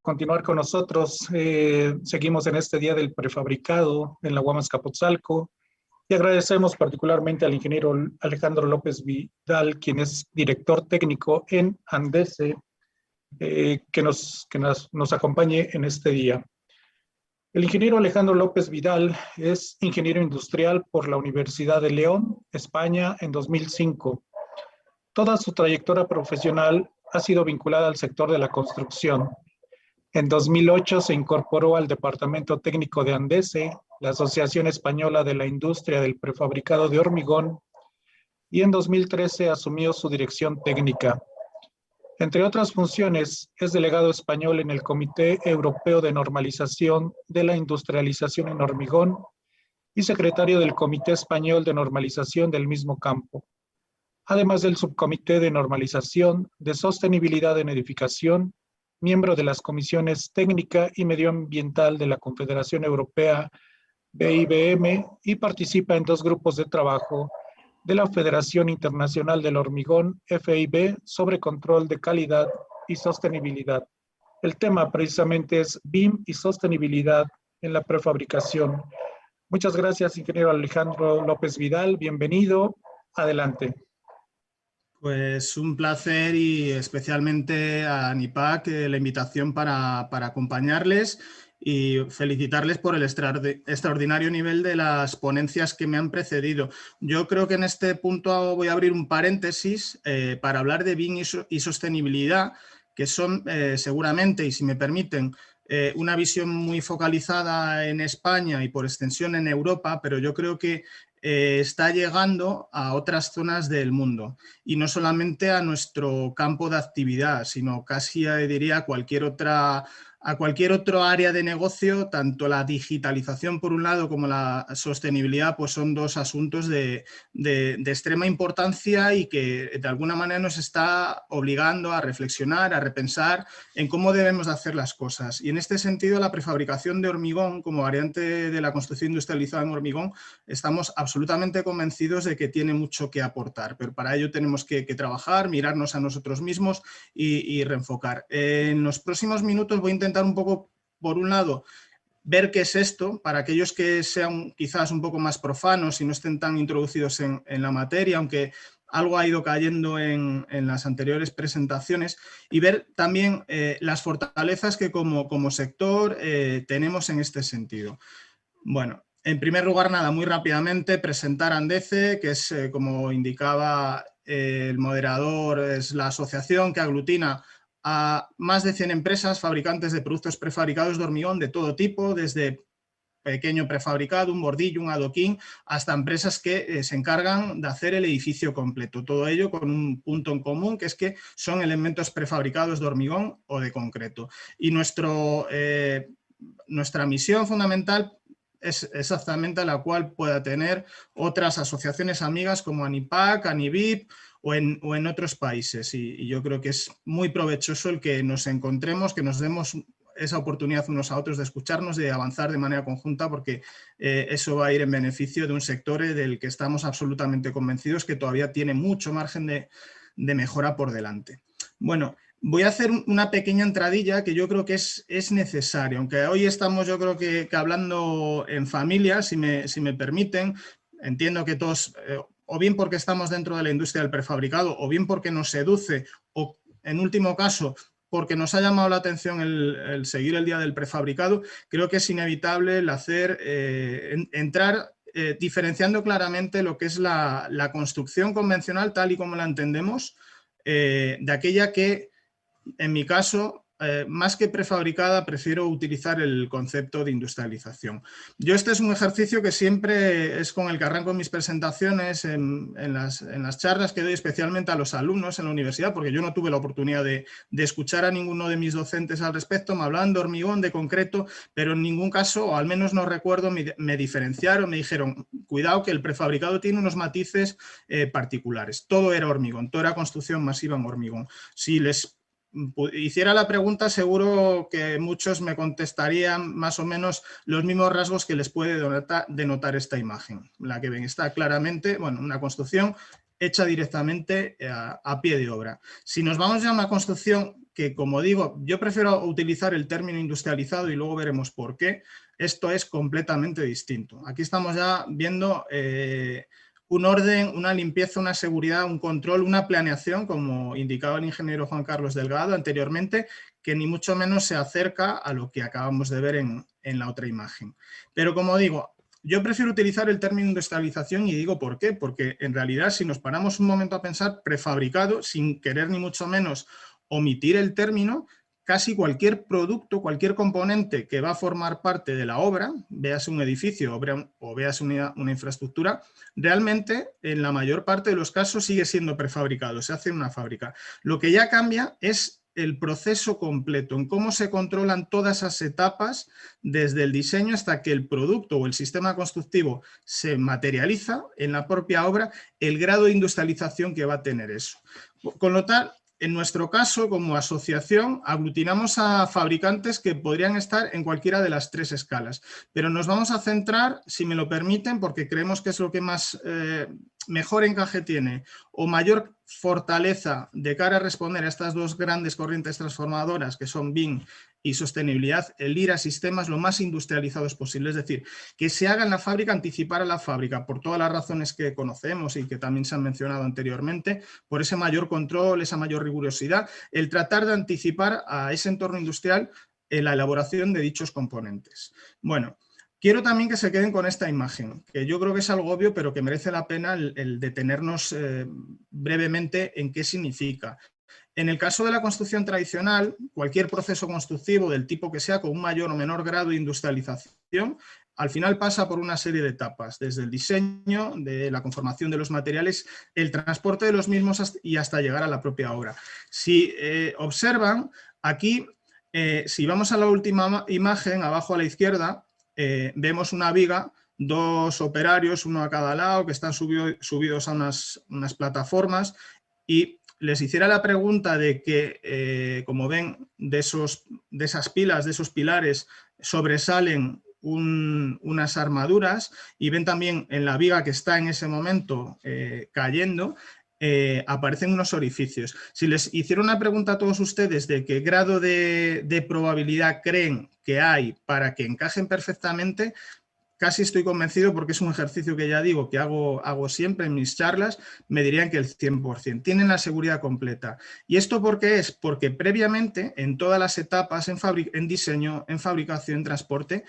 continuar con nosotros. Seguimos en este día del prefabricado en la UAM Azcapotzalco y agradecemos particularmente al ingeniero Alejandro López Vidal, quien es director técnico en Andese, que nos acompañe en este día. El ingeniero Alejandro López Vidal es ingeniero industrial por la Universidad de León, España, en 2005. Toda su trayectoria profesional ha sido vinculada al sector de la construcción. En 2008 se incorporó al Departamento Técnico de Andese, la Asociación Española de la Industria del Prefabricado de Hormigón, y en 2013 asumió su dirección técnica. Entre otras funciones, es delegado español en el Comité Europeo de Normalización de la Industrialización en Hormigón y secretario del Comité Español de Normalización del mismo campo, además del Subcomité de Normalización de Sostenibilidad en Edificación, miembro de las comisiones técnica y medioambiental de la Confederación Europea BIBM y participa en 2 grupos de trabajo de la Federación Internacional del Hormigón, FIB, sobre control de calidad y sostenibilidad. El tema precisamente es BIM y sostenibilidad en la prefabricación. Muchas gracias, ingeniero Alejandro López Vidal. Bienvenido. Adelante. Pues un placer y especialmente a ANIPAC la invitación para acompañarles y felicitarles por el extraordinario nivel de las ponencias que me han precedido. Yo creo que en este punto voy a abrir un paréntesis para hablar de BIM y sostenibilidad, que son seguramente, y si me permiten, una visión muy focalizada en España y por extensión en Europa, pero yo creo que está llegando a otras zonas del mundo y no solamente a nuestro campo de actividad, sino casi diría a cualquier otro área de negocio. Tanto la digitalización por un lado como la sostenibilidad pues son 2 asuntos de extrema importancia y que de alguna manera nos está obligando a reflexionar, a repensar en cómo debemos de hacer las cosas. Y en este sentido la prefabricación de hormigón como variante de la construcción industrializada en hormigón estamos absolutamente convencidos de que tiene mucho que aportar, pero para ello tenemos que trabajar, mirarnos a nosotros mismos y reenfocar. En los próximos minutos voy a intentar un poco, por un lado, ver qué es esto, para aquellos que sean quizás un poco más profanos y no estén tan introducidos en la materia, aunque algo ha ido cayendo en las anteriores presentaciones, y ver también las fortalezas que como sector tenemos en este sentido. Bueno, en primer lugar, nada, muy rápidamente presentar Andese, que es, como indicaba el moderador, es la asociación que aglutina a más de 100 empresas fabricantes de productos prefabricados de hormigón de todo tipo, desde pequeño prefabricado, un bordillo, un adoquín, hasta empresas que se encargan de hacer el edificio completo. Todo ello con un punto en común, que es que son elementos prefabricados de hormigón o de concreto. Y nuestra misión fundamental es exactamente la cual pueda tener otras asociaciones amigas como ANIPAC, ANIBIP o en otros países, y yo creo que es muy provechoso el que nos encontremos, que nos demos esa oportunidad unos a otros de escucharnos, de avanzar de manera conjunta, porque eso va a ir en beneficio de un sector del que estamos absolutamente convencidos que todavía tiene mucho margen de mejora por delante. Bueno, voy a hacer una pequeña entradilla que yo creo que es necesaria, aunque hoy estamos yo creo que hablando en familia, si me permiten. Entiendo que todos, o bien porque estamos dentro de la industria del prefabricado, o bien porque nos seduce, o en último caso porque nos ha llamado la atención el seguir el día del prefabricado, creo que es inevitable el entrar diferenciando claramente lo que es la construcción convencional tal y como la entendemos, de aquella que, en mi caso, más que prefabricada, prefiero utilizar el concepto de industrialización. Este es un ejercicio que siempre es con el que arranco mis presentaciones en las charlas que doy, especialmente a los alumnos en la universidad, porque yo no tuve la oportunidad de escuchar a ninguno de mis docentes al respecto. Me hablaban de hormigón, de concreto, pero en ningún caso, o al menos no recuerdo, me diferenciaron, me dijeron, cuidado que el prefabricado tiene unos matices particulares. Todo era hormigón, todo era construcción masiva en hormigón. Si les hiciera la pregunta, seguro que muchos me contestarían más o menos los mismos rasgos que les puede denotar esta imagen. La que ven está claramente, bueno, una construcción hecha directamente a pie de obra. Si nos vamos ya a una construcción que, como digo, yo prefiero utilizar el término industrializado y luego veremos por qué. Esto es completamente distinto. Aquí estamos ya viendo un orden, una limpieza, una seguridad, un control, una planeación, como indicaba el ingeniero Juan Carlos Delgado anteriormente, que ni mucho menos se acerca a lo que acabamos de ver en la otra imagen. Pero como digo, yo prefiero utilizar el término industrialización y digo por qué, porque en realidad si nos paramos un momento a pensar prefabricado, sin querer ni mucho menos omitir el término, casi cualquier producto, cualquier componente que va a formar parte de la obra, véase un edificio o véase una infraestructura, realmente en la mayor parte de los casos sigue siendo prefabricado, se hace en una fábrica. Lo que ya cambia es el proceso completo, en cómo se controlan todas esas etapas desde el diseño hasta que el producto o el sistema constructivo se materializa en la propia obra, el grado de industrialización que va a tener eso. Con lo tal, en nuestro caso, como asociación, aglutinamos a fabricantes que podrían estar en cualquiera de las tres escalas, pero nos vamos a centrar, si me lo permiten, porque creemos que es lo que más mejor encaje tiene o mayor fortaleza de cara a responder a estas dos grandes corrientes transformadoras que son BIM y sostenibilidad, el ir a sistemas lo más industrializados posible, es decir, que se haga en la fábrica, anticipar a la fábrica, por todas las razones que conocemos y que también se han mencionado anteriormente, por ese mayor control, esa mayor rigurosidad, el tratar de anticipar a ese entorno industrial en la elaboración de dichos componentes. Bueno, quiero también que se queden con esta imagen, que yo creo que es algo obvio, pero que merece la pena el detenernos brevemente en qué significa. En el caso de la construcción tradicional, cualquier proceso constructivo del tipo que sea con un mayor o menor grado de industrialización, al final pasa por una serie de etapas, desde el diseño, de la conformación de los materiales, el transporte de los mismos y hasta llegar a la propia obra. Si observan, aquí, si vamos a la última imagen, abajo a la izquierda, vemos una viga, dos operarios, uno a cada lado, que están subidos a unas plataformas y les hiciera la pregunta de que, como ven, de esas pilas, de esos pilares, sobresalen unas armaduras y ven también en la viga que está en ese momento cayendo, aparecen unos orificios. Si les hiciera una pregunta a todos ustedes de qué grado de probabilidad creen que hay para que encajen perfectamente, casi estoy convencido, porque es un ejercicio que ya digo que hago siempre en mis charlas, me dirían que el 100%. Tienen la seguridad completa. ¿Y esto por qué es? Porque previamente, en todas las etapas, en diseño, en fabricación, en transporte,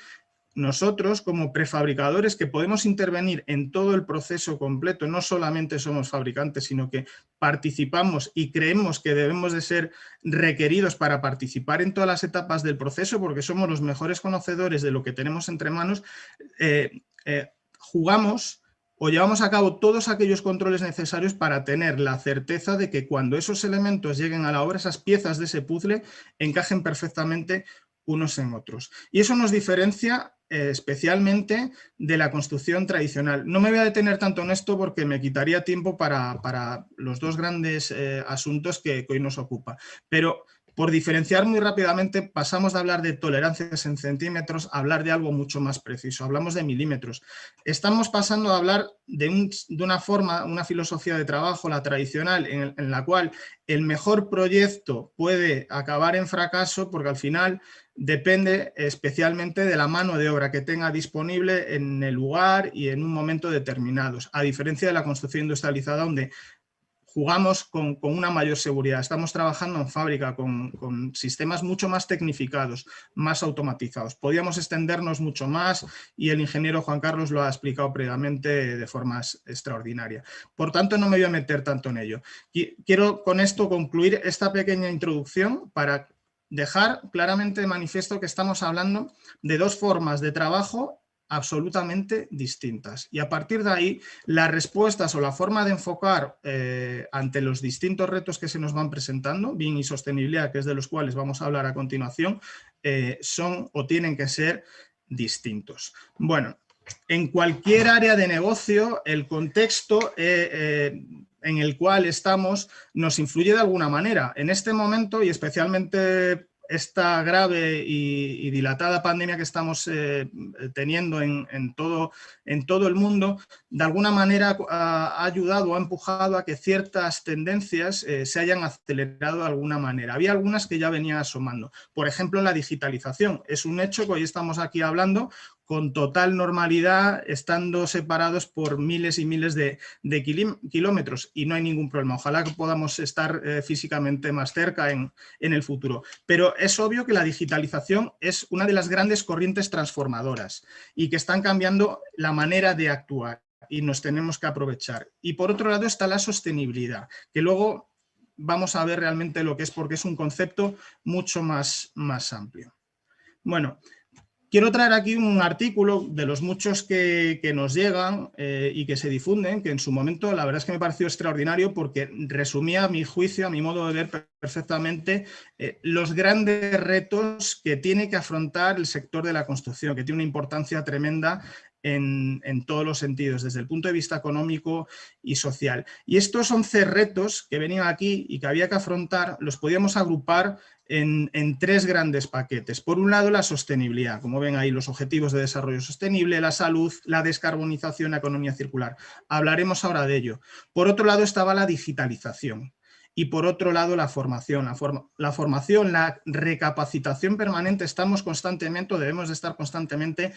nosotros como prefabricadores que podemos intervenir en todo el proceso completo, no solamente somos fabricantes, sino que participamos y creemos que debemos de ser requeridos para participar en todas las etapas del proceso porque somos los mejores conocedores de lo que tenemos entre manos, jugamos o llevamos a cabo todos aquellos controles necesarios para tener la certeza de que cuando esos elementos lleguen a la obra, esas piezas de ese puzzle encajen perfectamente unos en otros. Y eso nos diferencia especialmente de la construcción tradicional. No me voy a detener tanto en esto porque me quitaría tiempo para los dos grandes asuntos que hoy nos ocupa. Pero por diferenciar muy rápidamente, pasamos de hablar de tolerancias en centímetros a hablar de algo mucho más preciso. Hablamos de milímetros. Estamos pasando a hablar de una forma, una filosofía de trabajo, la tradicional, en la cual el mejor proyecto puede acabar en fracaso porque al final depende especialmente de la mano de obra que tenga disponible en el lugar y en un momento determinados, a diferencia de la construcción industrializada donde jugamos con una mayor seguridad. Estamos trabajando en fábrica con sistemas mucho más tecnificados, más automatizados. Podíamos extendernos mucho más y el ingeniero Juan Carlos lo ha explicado previamente de forma extraordinaria. Por tanto, no me voy a meter tanto en ello. Quiero con esto concluir esta pequeña introducción para dejar claramente de manifiesto que estamos hablando de dos formas de trabajo absolutamente distintas. Y a partir de ahí, las respuestas o la forma de enfocar ante los distintos retos que se nos van presentando, BIM y sostenibilidad, que es de los cuales vamos a hablar a continuación, son o tienen que ser distintos. Bueno, en cualquier área de negocio, el contexto en el cual estamos nos influye de alguna manera. En este momento, y especialmente esta grave y dilatada pandemia que estamos teniendo en todo el mundo, de alguna manera ha ayudado o ha empujado a que ciertas tendencias se hayan acelerado de alguna manera. Había algunas que ya venían asomando. Por ejemplo, la digitalización. Es un hecho que hoy estamos aquí hablando con total normalidad, estando separados por miles y miles de kilómetros, y no hay ningún problema. Ojalá que podamos estar físicamente más cerca en el futuro. Pero es obvio que la digitalización es una de las grandes corrientes transformadoras y que están cambiando la manera de actuar y nos tenemos que aprovechar. Y por otro lado está la sostenibilidad, que luego vamos a ver realmente lo que es, porque es un concepto mucho más amplio. Bueno, quiero traer aquí un artículo de los muchos que nos llegan y que se difunden, que en su momento la verdad es que me pareció extraordinario porque resumía a mi juicio, a mi modo de ver perfectamente, los grandes retos que tiene que afrontar el sector de la construcción, que tiene una importancia tremenda en todos los sentidos, desde el punto de vista económico y social. Y estos 11 retos que venían aquí y que había que afrontar, los podíamos agrupar en 3 grandes paquetes. Por un lado, la sostenibilidad, como ven ahí, los objetivos de desarrollo sostenible, la salud, la descarbonización, la economía circular. Hablaremos ahora de ello. Por otro lado estaba la digitalización. Y por otro lado, la formación. La formación, la recapacitación permanente, debemos de estar constantemente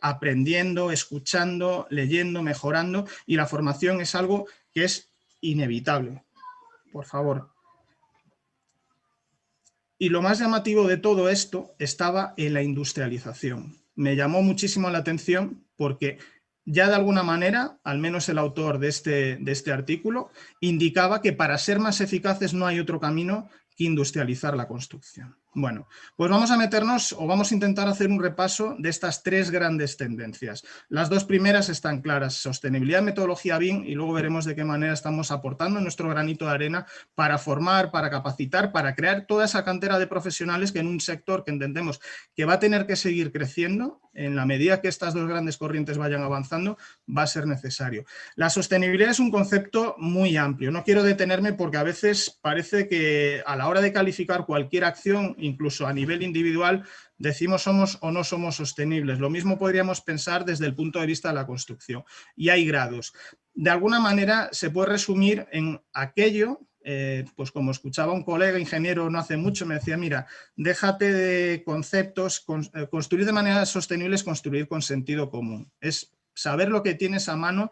aprendiendo, escuchando, leyendo, mejorando, y la formación es algo que es inevitable. Por favor. Y lo más llamativo de todo esto estaba en la industrialización. Me llamó muchísimo la atención porque ya de alguna manera, al menos el autor de este artículo, indicaba que para ser más eficaces no hay otro camino que industrializar la construcción. Bueno, pues vamos a meternos o vamos a intentar hacer un repaso de estas 3 grandes tendencias. Las 2 primeras están claras: sostenibilidad, metodología BIM, y luego veremos de qué manera estamos aportando nuestro granito de arena para formar, para capacitar, para crear toda esa cantera de profesionales que en un sector que entendemos que va a tener que seguir creciendo, en la medida que estas 2 grandes corrientes vayan avanzando, va a ser necesario. La sostenibilidad es un concepto muy amplio. No quiero detenerme porque a veces parece que a la hora de calificar cualquier acción, incluso a nivel individual, decimos somos o no somos sostenibles. Lo mismo podríamos pensar desde el punto de vista de la construcción. Y hay grados. De alguna manera se puede resumir en aquello, pues como escuchaba un colega ingeniero no hace mucho, me decía, mira, déjate de conceptos, construir de manera sostenible es construir con sentido común. Es saber lo que tienes a mano,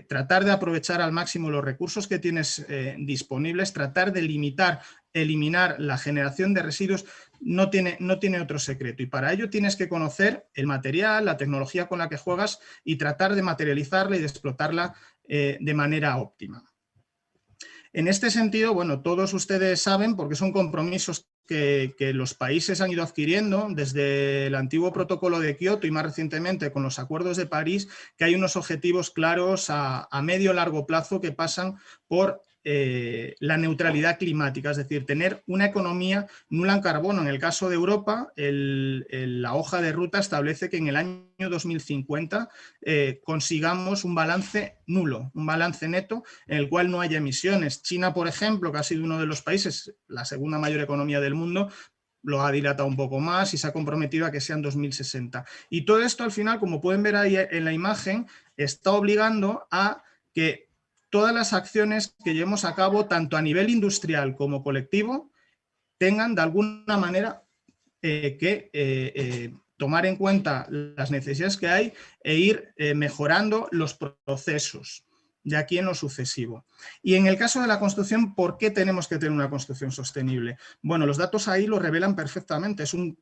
tratar de aprovechar al máximo los recursos que tienes disponibles, tratar de eliminar la generación de residuos. No tiene otro secreto, y para ello tienes que conocer el material, la tecnología con la que juegas y tratar de materializarla y de explotarla de manera óptima. En este sentido, bueno, todos ustedes saben, porque son compromisos que los países han ido adquiriendo desde el antiguo protocolo de Kioto y más recientemente con los acuerdos de París, que hay unos objetivos claros a medio largo plazo que pasan por la neutralidad climática, es decir, tener una economía nula en carbono. En el caso de Europa, la hoja de ruta establece que en el año 2050 consigamos un balance nulo, un balance neto en el cual no haya emisiones. China, por ejemplo, que ha sido uno de los países, la segunda mayor economía del mundo, lo ha dilatado un poco más y se ha comprometido a que sea en 2060. Y todo esto al final, como pueden ver ahí en la imagen, está obligando a que todas las acciones que llevemos a cabo, tanto a nivel industrial como colectivo, tengan de alguna manera que tomar en cuenta las necesidades que hay e ir mejorando los procesos de aquí en lo sucesivo. Y en el caso de la construcción, ¿por qué tenemos que tener una construcción sostenible? Bueno, los datos ahí lo revelan perfectamente. Es un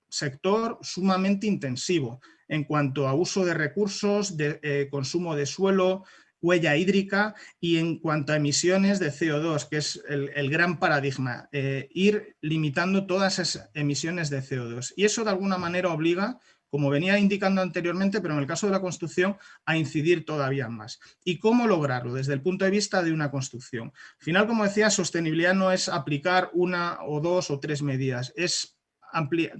sector sumamente intensivo en cuanto a uso de recursos, de consumo de suelo, huella hídrica, y en cuanto a emisiones de CO2, que es el gran paradigma, ir limitando todas esas emisiones de CO2. Y eso de alguna manera obliga, como venía indicando anteriormente, pero en el caso de la construcción, a incidir todavía más. ¿Y cómo lograrlo? Desde el punto de vista de una construcción. Al final, como decía, sostenibilidad no es aplicar 1 o 2 o 3 medidas, es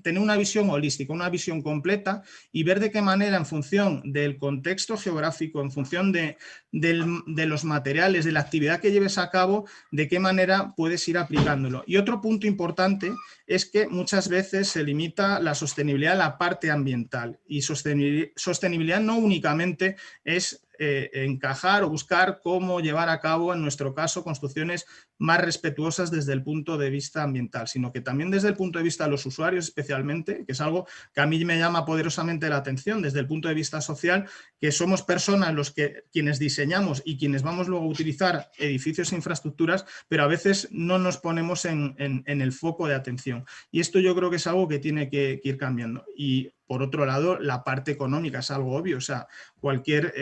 tener una visión holística, una visión completa y ver de qué manera, en función del contexto geográfico, en función de los materiales, de la actividad que lleves a cabo, de qué manera puedes ir aplicándolo. Y otro punto importante es que muchas veces se limita la sostenibilidad a la parte ambiental, y sostenibilidad no únicamente es encajar o buscar cómo llevar a cabo, en nuestro caso, construcciones más respetuosas desde el punto de vista ambiental, sino que también desde el punto de vista de los usuarios especialmente, que es algo que a mí me llama poderosamente la atención desde el punto de vista social, que somos personas quienes diseñamos y quienes vamos luego a utilizar edificios e infraestructuras, pero a veces no nos ponemos en el foco de atención. Y esto yo creo que es algo que tiene que ir cambiando. Y por otro lado, la parte económica es algo obvio, o sea, cualquier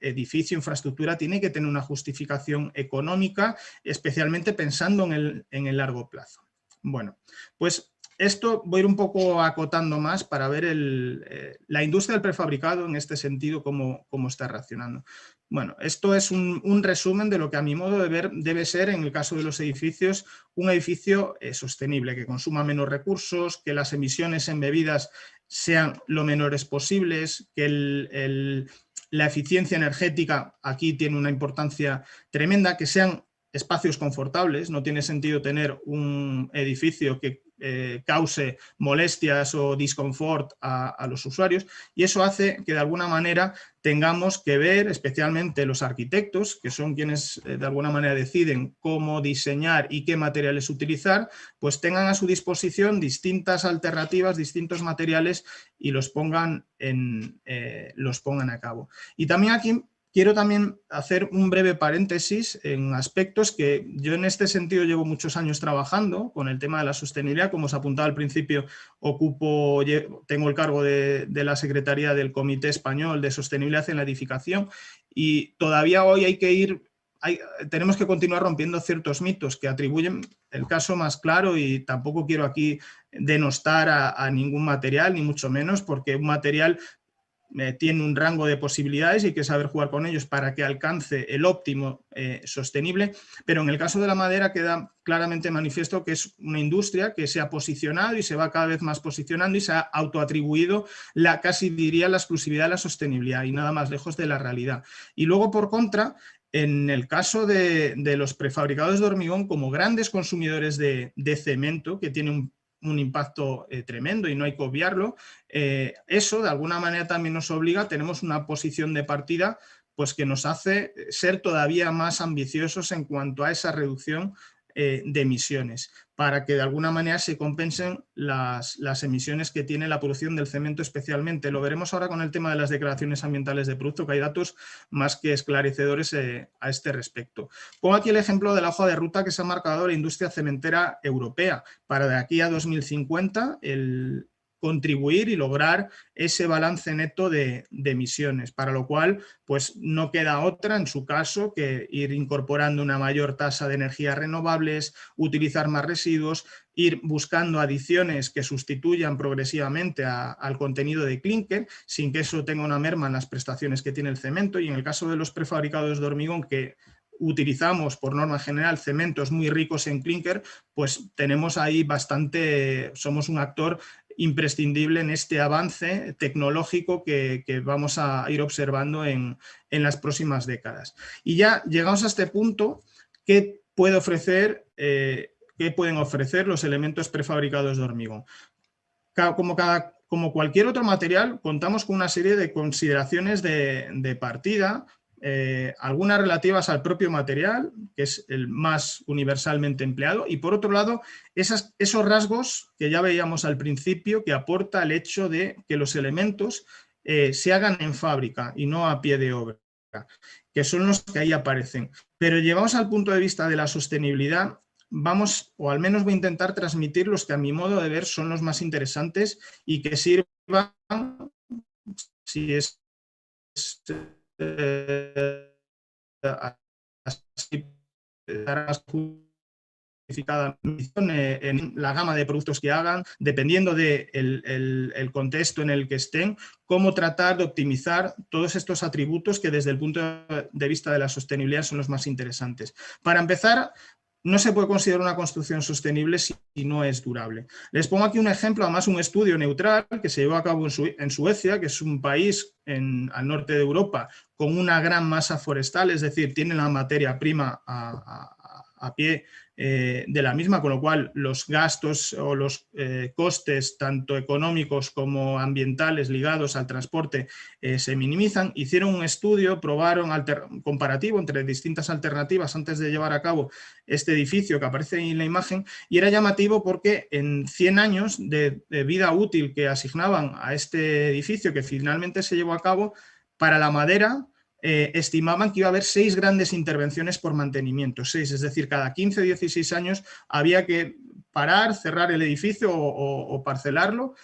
edificio, infraestructura tiene que tener una justificación económica, especialmente pensando en el largo plazo. Bueno, pues esto voy a ir un poco acotando más para ver la industria del prefabricado en este sentido, cómo está reaccionando. Bueno, esto es un resumen de lo que a mi modo de ver debe ser, en el caso de los edificios, un edificio sostenible, que consuma menos recursos, que las emisiones embebidas sean lo menores posibles, que la eficiencia energética aquí tiene una importancia tremenda, que sean espacios confortables. No tiene sentido tener un edificio que cause molestias o disconfort a los usuarios, y eso hace que de alguna manera tengamos que ver, especialmente los arquitectos, que son quienes de alguna manera deciden cómo diseñar y qué materiales utilizar, pues tengan a su disposición distintas alternativas, distintos materiales, y los pongan a cabo. Y también aquí quiero hacer un breve paréntesis en aspectos que yo en este sentido llevo muchos años trabajando con el tema de la sostenibilidad. Como os apuntaba al principio, tengo el cargo de la Secretaría del Comité Español de Sostenibilidad en la Edificación, y todavía hoy tenemos que continuar rompiendo ciertos mitos que atribuyen el caso más claro, y tampoco quiero aquí denostar a ningún material, ni mucho menos, porque un material tiene un rango de posibilidades y hay que saber jugar con ellos para que alcance el óptimo sostenible, pero en el caso de la madera queda claramente manifiesto que es una industria que se ha posicionado y se va cada vez más posicionando y se ha autoatribuido casi diría la exclusividad de la sostenibilidad, y nada más lejos de la realidad. Y luego, por contra, en el caso de los prefabricados de hormigón, como grandes consumidores de cemento, que tiene un impacto tremendo y no hay que obviarlo, eso de alguna manera también nos obliga, tenemos una posición de partida pues que nos hace ser todavía más ambiciosos en cuanto a esa reducción de emisiones, para que de alguna manera se compensen las emisiones que tiene la producción del cemento especialmente. Lo veremos ahora con el tema de las declaraciones ambientales de producto, que hay datos más que esclarecedores a este respecto. Pongo aquí el ejemplo de la hoja de ruta que se ha marcado la industria cementera europea para de aquí a 2050 contribuir y lograr ese balance neto de emisiones, para lo cual pues no queda otra en su caso que ir incorporando una mayor tasa de energías renovables, utilizar más residuos, ir buscando adiciones que sustituyan progresivamente al contenido de clínker, sin que eso tenga una merma en las prestaciones que tiene el cemento. Y en el caso de los prefabricados de hormigón, que utilizamos por norma general cementos muy ricos en clínker, pues tenemos ahí somos un actor imprescindible en este avance tecnológico que vamos a ir observando en las próximas décadas. Y ya llegamos a este punto, ¿qué pueden ofrecer los elementos prefabricados de hormigón? Como cualquier otro material, contamos con una serie de consideraciones de partida, algunas relativas al propio material, que es el más universalmente empleado, y por otro lado, esos rasgos que ya veíamos al principio, que aporta el hecho de que los elementos se hagan en fábrica y no a pie de obra, que son los que ahí aparecen. Pero llevamos al punto de vista de la sostenibilidad, o al menos voy a intentar transmitir los que a mi modo de ver son los más interesantes y que sirvan, si es justificada en la gama de productos que hagan, dependiendo del contexto en el que estén, cómo tratar de optimizar todos estos atributos que desde el punto de vista de la sostenibilidad son los más interesantes. Para empezar, no se puede considerar una construcción sostenible si no es durable. Les pongo aquí un ejemplo, además un estudio neutral que se llevó a cabo en Suecia, que es un país al norte de Europa con una gran masa forestal, es decir, tiene la materia prima a pie de la misma, con lo cual los gastos o los costes tanto económicos como ambientales ligados al transporte se minimizan. Hicieron un estudio, probaron comparativo entre distintas alternativas antes de llevar a cabo este edificio que aparece en la imagen, y era llamativo porque en 100 años de vida útil que asignaban a este edificio que finalmente se llevó a cabo, para la madera estimaban que iba a haber 6 grandes intervenciones por mantenimiento, 6, es decir, cada 15 o 16 años había que parar, cerrar el edificio o parcelarlo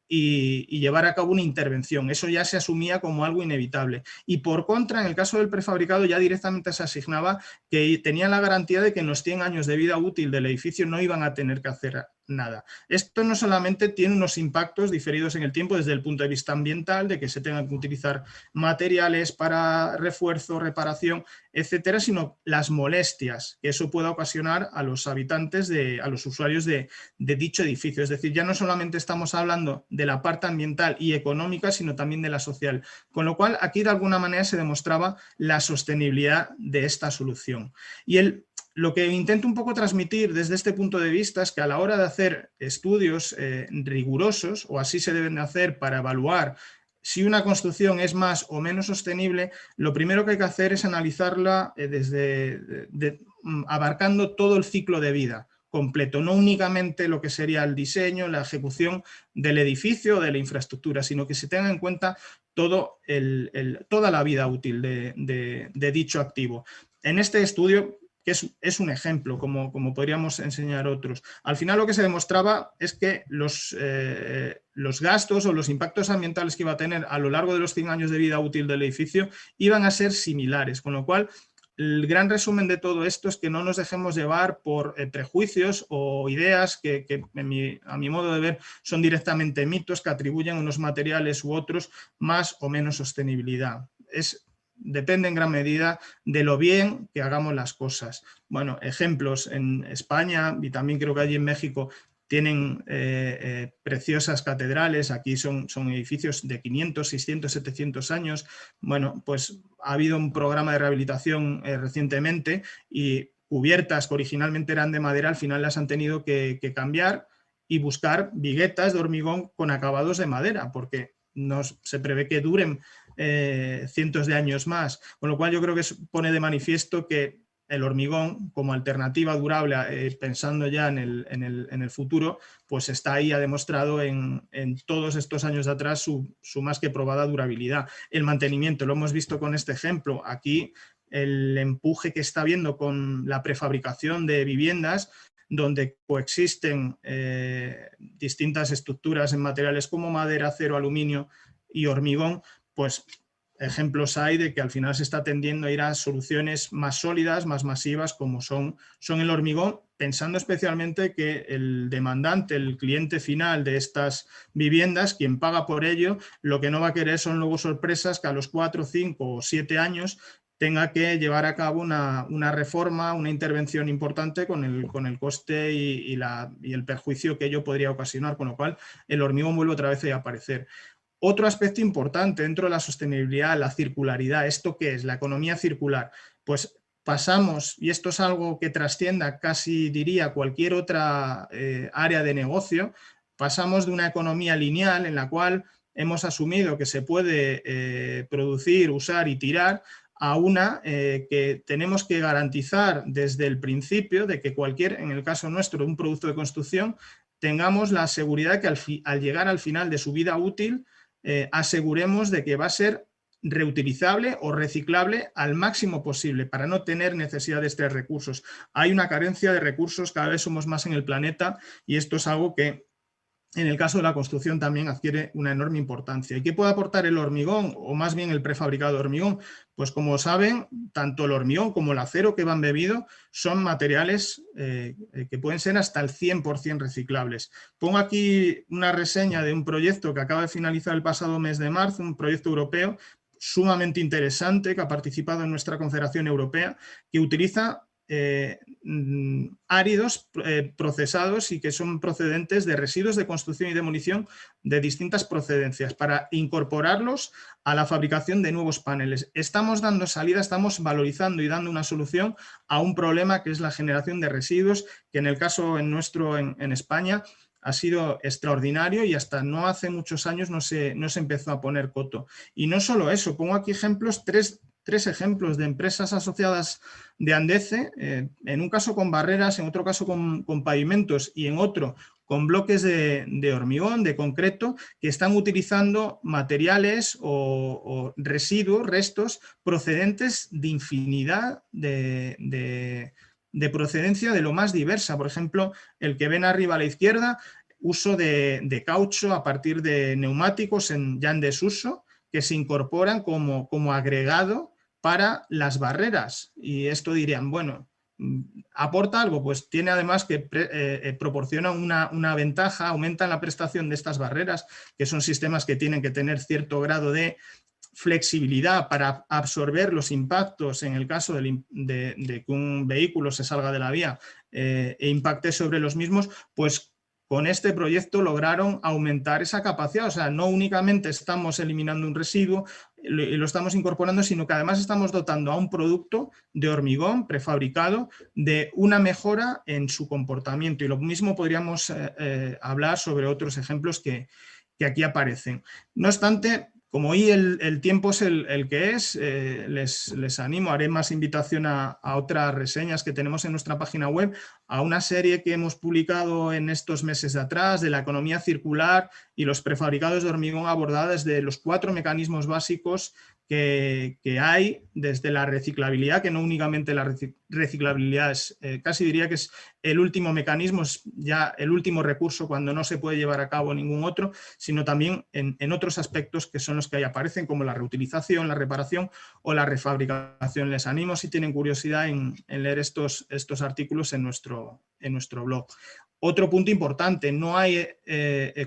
y llevar a cabo una intervención. Eso ya se asumía como algo inevitable. Y por contra, en el caso del prefabricado ya directamente se asignaba que tenían la garantía de que en los 100 años de vida útil del edificio no iban a tener que hacer nada. Esto no solamente tiene unos impactos diferidos en el tiempo desde el punto de vista ambiental, de que se tengan que utilizar materiales para refuerzo, reparación, etcétera, sino las molestias que eso pueda ocasionar a los habitantes, a los usuarios de dicho edificio. Es decir, ya no solamente estamos hablando de la parte ambiental y económica, sino también de la social. Con lo cual, aquí de alguna manera se demostraba la sostenibilidad de esta solución. Y lo que intento un poco transmitir desde este punto de vista es que a la hora de hacer estudios rigurosos, o así se deben de hacer para evaluar si una construcción es más o menos sostenible, lo primero que hay que hacer es analizarla abarcando todo el ciclo de vida completo, no únicamente lo que sería el diseño, la ejecución del edificio o de la infraestructura, sino que se tenga en cuenta toda la vida útil de dicho activo. En este estudio, que es un ejemplo, como podríamos enseñar otros. Al final lo que se demostraba es que los gastos o los impactos ambientales que iba a tener a lo largo de los 100 años de vida útil del edificio iban a ser similares, con lo cual el gran resumen de todo esto es que no nos dejemos llevar por prejuicios o ideas que a mi modo de ver son directamente mitos que atribuyen unos materiales u otros más o menos sostenibilidad. Depende en gran medida de lo bien que hagamos las cosas. Bueno, ejemplos en España y también creo que allí en México tienen preciosas catedrales, aquí son edificios de 500, 600, 700 años. Bueno, pues ha habido un programa de rehabilitación recientemente y cubiertas que originalmente eran de madera, al final las han tenido que cambiar y buscar viguetas de hormigón con acabados de madera, porque se prevé que duren cientos de años más, con lo cual yo creo que pone de manifiesto que el hormigón como alternativa durable, pensando ya en el futuro, pues está ahí, ha demostrado en todos estos años de atrás su más que probada durabilidad. El mantenimiento, lo hemos visto con este ejemplo, aquí el empuje que está habiendo con la prefabricación de viviendas, donde coexisten distintas estructuras en materiales como madera, acero, aluminio y hormigón, pues ejemplos hay de que al final se está tendiendo a ir a soluciones más sólidas, más masivas, como son el hormigón, pensando especialmente que el demandante, el cliente final de estas viviendas, quien paga por ello, lo que no va a querer son luego sorpresas que a los 4, 5 o 7 años tenga que llevar a cabo una reforma, una intervención importante con el coste y el perjuicio que ello podría ocasionar, con lo cual el hormigón vuelve otra vez a aparecer. Otro aspecto importante dentro de la sostenibilidad, la circularidad. ¿Esto qué es? La economía circular. Pues pasamos, y esto es algo que trascienda casi diría cualquier otra área de negocio, pasamos de una economía lineal en la cual hemos asumido que se puede producir, usar y tirar, a una que tenemos que garantizar desde el principio de que en el caso nuestro, un producto de construcción, tengamos la seguridad que al llegar al final de su vida útil, aseguremos de que va a ser reutilizable o reciclable al máximo posible para no tener necesidad de extraer recursos. Hay una carencia de recursos, cada vez somos más en el planeta y esto es algo que en el caso de la construcción también adquiere una enorme importancia. ¿Y qué puede aportar el hormigón o más bien el prefabricado de hormigón? Pues como saben, tanto el hormigón como el acero que va embebido son materiales que pueden ser hasta el 100% reciclables. Pongo aquí una reseña de un proyecto que acaba de finalizar el pasado mes de marzo, un proyecto europeo sumamente interesante que ha participado en nuestra Confederación Europea, que utiliza áridos procesados y que son procedentes de residuos de construcción y demolición de distintas procedencias para incorporarlos a la fabricación de nuevos paneles. Estamos dando salida, estamos valorizando y dando una solución a un problema que es la generación de residuos, que en el caso nuestro en España ha sido extraordinario y hasta no hace muchos años no se empezó a poner coto. Y no solo eso, pongo aquí ejemplos, tres ejemplos de empresas asociadas de Andeze, en un caso con barreras, en otro caso con pavimentos y en otro con bloques de hormigón, de concreto, que están utilizando materiales o residuos, restos procedentes de infinidad de procedencia de lo más diversa. Por ejemplo, el que ven arriba a la izquierda, uso de caucho a partir de neumáticos ya en desuso, que se incorporan como agregado para las barreras. Y esto dirían, bueno, ¿aporta algo? Pues tiene además que proporciona una ventaja, aumenta la prestación de estas barreras, que son sistemas que tienen que tener cierto grado de flexibilidad para absorber los impactos en el caso de que un vehículo se salga de la vía e impacte sobre los mismos, pues con este proyecto lograron aumentar esa capacidad. O sea, no únicamente estamos eliminando un residuo y lo estamos incorporando, sino que además estamos dotando a un producto de hormigón prefabricado de una mejora en su comportamiento. Y lo mismo podríamos hablar sobre otros ejemplos que aquí aparecen. No obstante, como hoy el tiempo es el que es, les animo, haré más invitación a otras reseñas que tenemos en nuestra página web, a una serie que hemos publicado en estos meses de atrás de la economía circular y los prefabricados de hormigón abordada desde los 4 mecanismos básicos que hay, desde la reciclabilidad, que no únicamente la reciclabilidad es, casi diría que es el último mecanismo, es ya el último recurso cuando no se puede llevar a cabo ningún otro, sino también en otros aspectos que son los que ahí aparecen, como la reutilización, la reparación o la refabricación. Les animo, si tienen curiosidad, en leer estos artículos en nuestro blog. Otro punto importante, no hay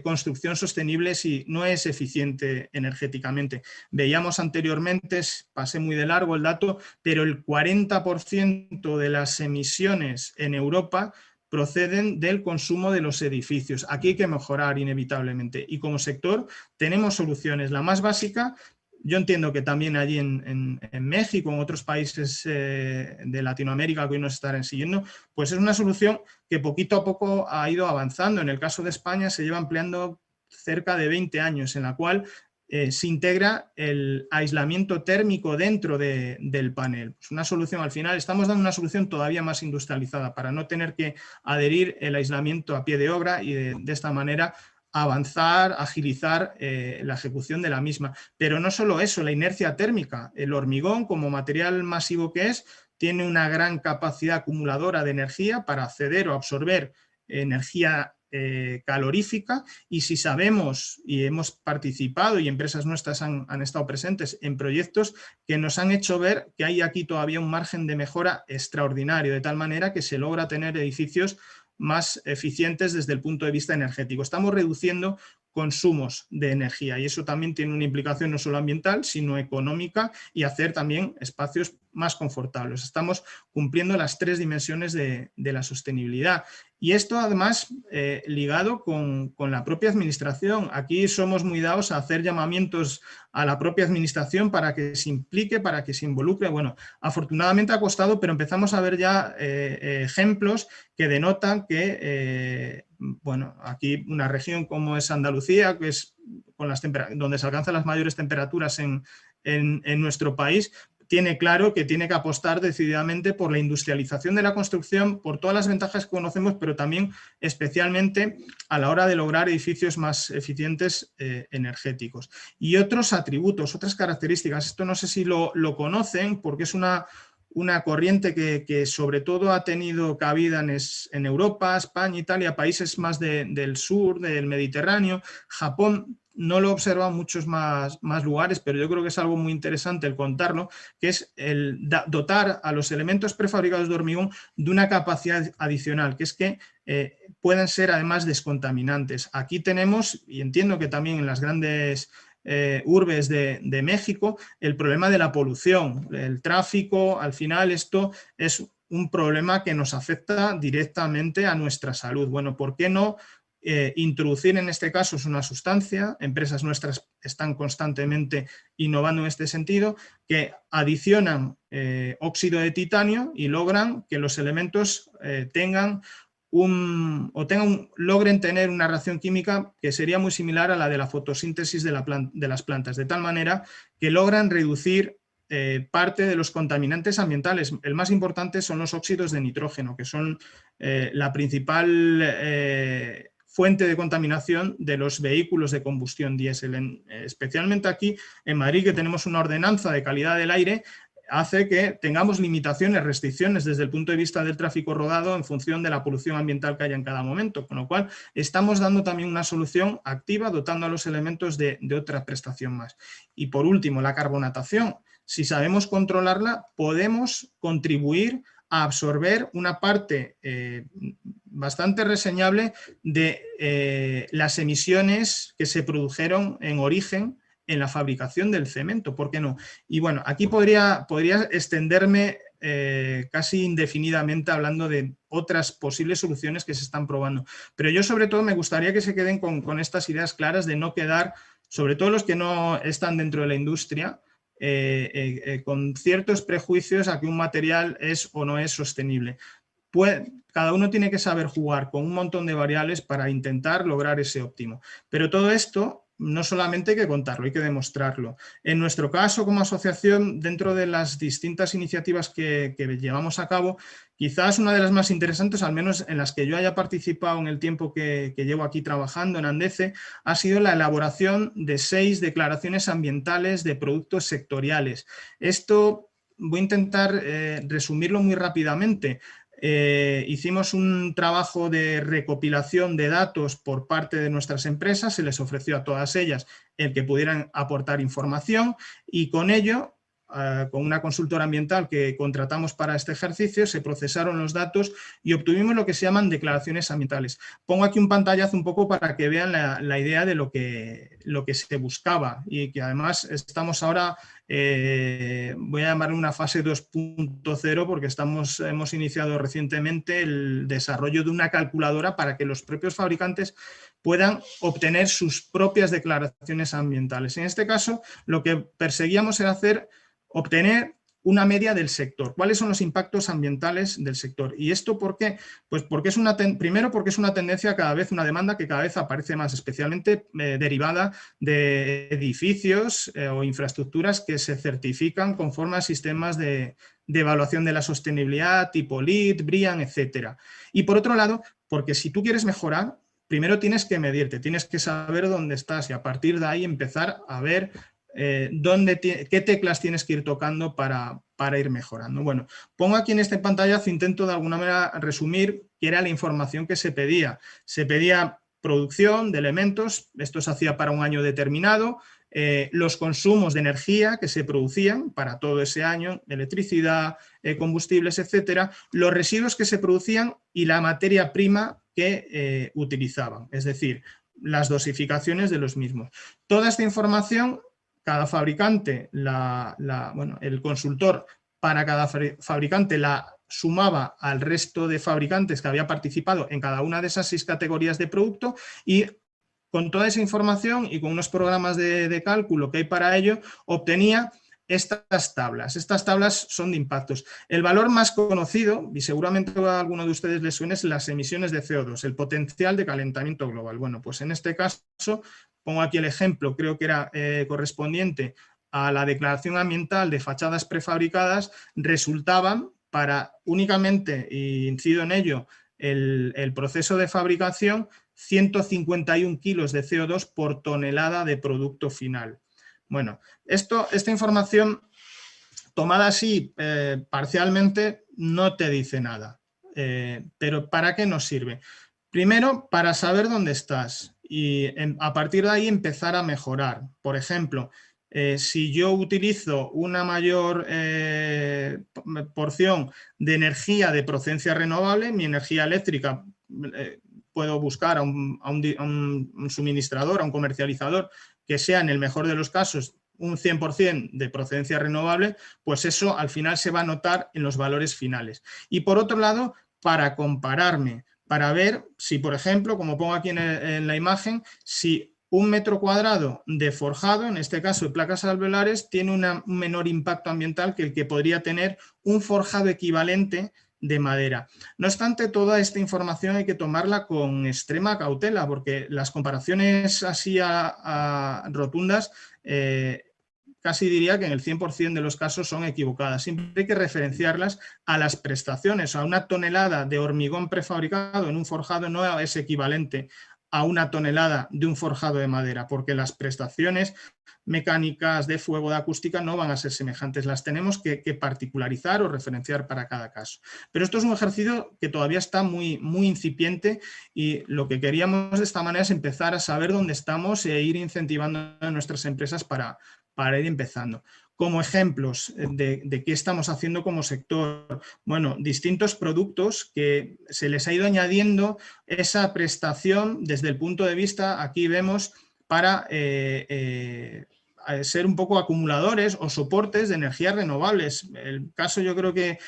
construcción sostenible si no es eficiente energéticamente. Veíamos anteriormente, pasé muy de largo el dato, pero el 40% de las emisiones en Europa proceden del consumo de los edificios. Aquí hay que mejorar inevitablemente y como sector tenemos soluciones. La más básica, yo entiendo que también allí en México, en otros países de Latinoamérica que hoy nos estarán siguiendo, pues es una solución que poquito a poco ha ido avanzando. En el caso de España se lleva empleando cerca de 20 años, en la cual se integra el aislamiento térmico dentro del panel. Es una solución, al final estamos dando una solución todavía más industrializada para no tener que adherir el aislamiento a pie de obra y de esta manera avanzar, agilizar la ejecución de la misma. Pero no solo eso, la inercia térmica. El hormigón, como material masivo que es, tiene una gran capacidad acumuladora de energía para acceder o absorber energía calorífica, y si sabemos y hemos participado y empresas nuestras han estado presentes en proyectos que nos han hecho ver que hay aquí todavía un margen de mejora extraordinario, de tal manera que se logra tener edificios más eficientes desde el punto de vista energético. Estamos reduciendo consumos de energía y eso también tiene una implicación no solo ambiental, sino económica, y hacer también espacios más confortables. Estamos cumpliendo las 3 dimensiones de la sostenibilidad. Y esto además ligado con la propia administración. Aquí somos muy dados a hacer llamamientos a la propia administración para que se implique, para que se involucre. Bueno, afortunadamente ha costado, pero empezamos a ver ya ejemplos que denotan que, bueno, aquí una región como es Andalucía, que es donde se alcanzan las mayores temperaturas en nuestro país, tiene claro que tiene que apostar decididamente por la industrialización de la construcción, por todas las ventajas que conocemos, pero también especialmente a la hora de lograr edificios más eficientes energéticos. Y otros atributos, otras características, esto no sé si lo conocen, porque es una corriente que sobre todo ha tenido cabida en Europa, España, Italia, países más del sur, del Mediterráneo. Japón no lo he observado en muchos más lugares, pero yo creo que es algo muy interesante el contarlo, que es el dotar a los elementos prefabricados de hormigón de una capacidad adicional, que es que pueden ser además descontaminantes. Aquí tenemos, y entiendo que también en las grandes urbes de México, el problema de la polución, el tráfico. Al final esto es un problema que nos afecta directamente a nuestra salud. Bueno, ¿por qué no introducir en este caso? Es una sustancia, empresas nuestras están constantemente innovando en este sentido, que adicionan óxido de titanio y logran que los elementos logren tener una reacción química que sería muy similar a la de la fotosíntesis de las plantas, de tal manera que logran reducir parte de los contaminantes ambientales. El más importante son los óxidos de nitrógeno, que son la principal fuente de contaminación de los vehículos de combustión diésel. Especialmente aquí en Madrid, que tenemos una ordenanza de calidad del aire, hace que tengamos limitaciones, restricciones desde el punto de vista del tráfico rodado en función de la polución ambiental que haya en cada momento, con lo cual estamos dando también una solución activa, dotando a los elementos de otra prestación más. Y por último, la carbonatación. Si sabemos controlarla, podemos contribuir a absorber una parte bastante reseñable de las emisiones que se produjeron en origen en la fabricación del cemento, ¿por qué no? Y bueno, aquí podría extenderme casi indefinidamente hablando de otras posibles soluciones que se están probando, pero yo sobre todo me gustaría que se queden con estas ideas claras de no quedar, sobre todo los que no están dentro de la industria, con ciertos prejuicios a que un material es o no es sostenible. Cada uno tiene que saber jugar con un montón de variables para intentar lograr ese óptimo. Pero todo esto no solamente hay que contarlo, hay que demostrarlo. En nuestro caso, como asociación, dentro de las distintas iniciativas que llevamos a cabo, quizás una de las más interesantes, al menos en las que yo haya participado en el tiempo que llevo aquí trabajando en Andece, ha sido la elaboración de 6 declaraciones ambientales de productos sectoriales. Esto voy a intentar resumirlo muy rápidamente. Hicimos un trabajo de recopilación de datos por parte de nuestras empresas, se les ofreció a todas ellas el que pudieran aportar información y con ello, con una consultora ambiental que contratamos para este ejercicio, se procesaron los datos y obtuvimos lo que se llaman declaraciones ambientales. Pongo aquí un pantallazo un poco para que vean la idea de lo que se buscaba y que además estamos ahora, voy a llamar una fase 2.0 porque hemos iniciado recientemente el desarrollo de una calculadora para que los propios fabricantes puedan obtener sus propias declaraciones ambientales. En este caso, lo que perseguíamos era obtener una media del sector. ¿Cuáles son los impactos ambientales del sector? ¿Y esto por qué? Pues porque primero porque es una tendencia cada vez, una demanda que cada vez aparece más, especialmente derivada de edificios o infraestructuras que se certifican conforme a sistemas de evaluación de la sostenibilidad, tipo LEED, BREEAM, etc. Y por otro lado, porque si tú quieres mejorar, primero tienes que medirte, tienes que saber dónde estás y a partir de ahí empezar a ver qué teclas tienes que ir tocando para ir mejorando. Bueno, pongo aquí en este pantallazo, intento de alguna manera resumir qué era la información que se pedía. Se pedía producción de elementos, esto se hacía para un año determinado, los consumos de energía que se producían para todo ese año, electricidad, combustibles, etcétera, los residuos que se producían y la materia prima que utilizaban, es decir, las dosificaciones de los mismos. Toda esta información, cada fabricante, el consultor para cada fabricante la sumaba al resto de fabricantes que había participado en cada una de esas 6 categorías de producto y con toda esa información y con unos programas de cálculo que hay para ello, obtenía estas tablas. Estas tablas son de impactos. El valor más conocido, y seguramente a alguno de ustedes les suene, es las emisiones de CO2, el potencial de calentamiento global. Bueno, pues en este caso, pongo aquí el ejemplo, creo que era correspondiente a la declaración ambiental de fachadas prefabricadas, resultaban para únicamente, y incido en ello, el proceso de fabricación, 151 kilos de CO2 por tonelada de producto final. Bueno, esta información tomada así parcialmente no te dice nada, pero ¿para qué nos sirve? Primero, para saber dónde estás y a partir de ahí empezar a mejorar. Por ejemplo, si yo utilizo una mayor porción de energía de procedencia renovable, mi energía eléctrica, puedo buscar a un suministrador, a un comercializador que sea en el mejor de los casos un 100% de procedencia renovable, pues eso al final se va a notar en los valores finales. Y por otro lado, para compararme, para ver si, por ejemplo, como pongo aquí en la imagen, si un metro cuadrado de forjado, en este caso de placas alveolares, tiene un menor impacto ambiental que el que podría tener un forjado equivalente de madera. No obstante, toda esta información hay que tomarla con extrema cautela, porque las comparaciones así rotundas casi diría que en el 100% de los casos son equivocadas. Siempre hay que referenciarlas a las prestaciones. A una tonelada de hormigón prefabricado en un forjado no es equivalente a una tonelada de un forjado de madera, porque las prestaciones mecánicas, de fuego, de acústica, no van a ser semejantes. Las tenemos que particularizar o referenciar para cada caso. Pero esto es un ejercicio que todavía está muy, muy incipiente, y lo que queríamos de esta manera es empezar a saber dónde estamos e ir incentivando a nuestras empresas para ir empezando. Como ejemplos de qué estamos haciendo como sector, bueno, distintos productos que se les ha ido añadiendo esa prestación desde el punto de vista, aquí vemos, para ser un poco acumuladores o soportes de energías renovables. El caso, yo creo que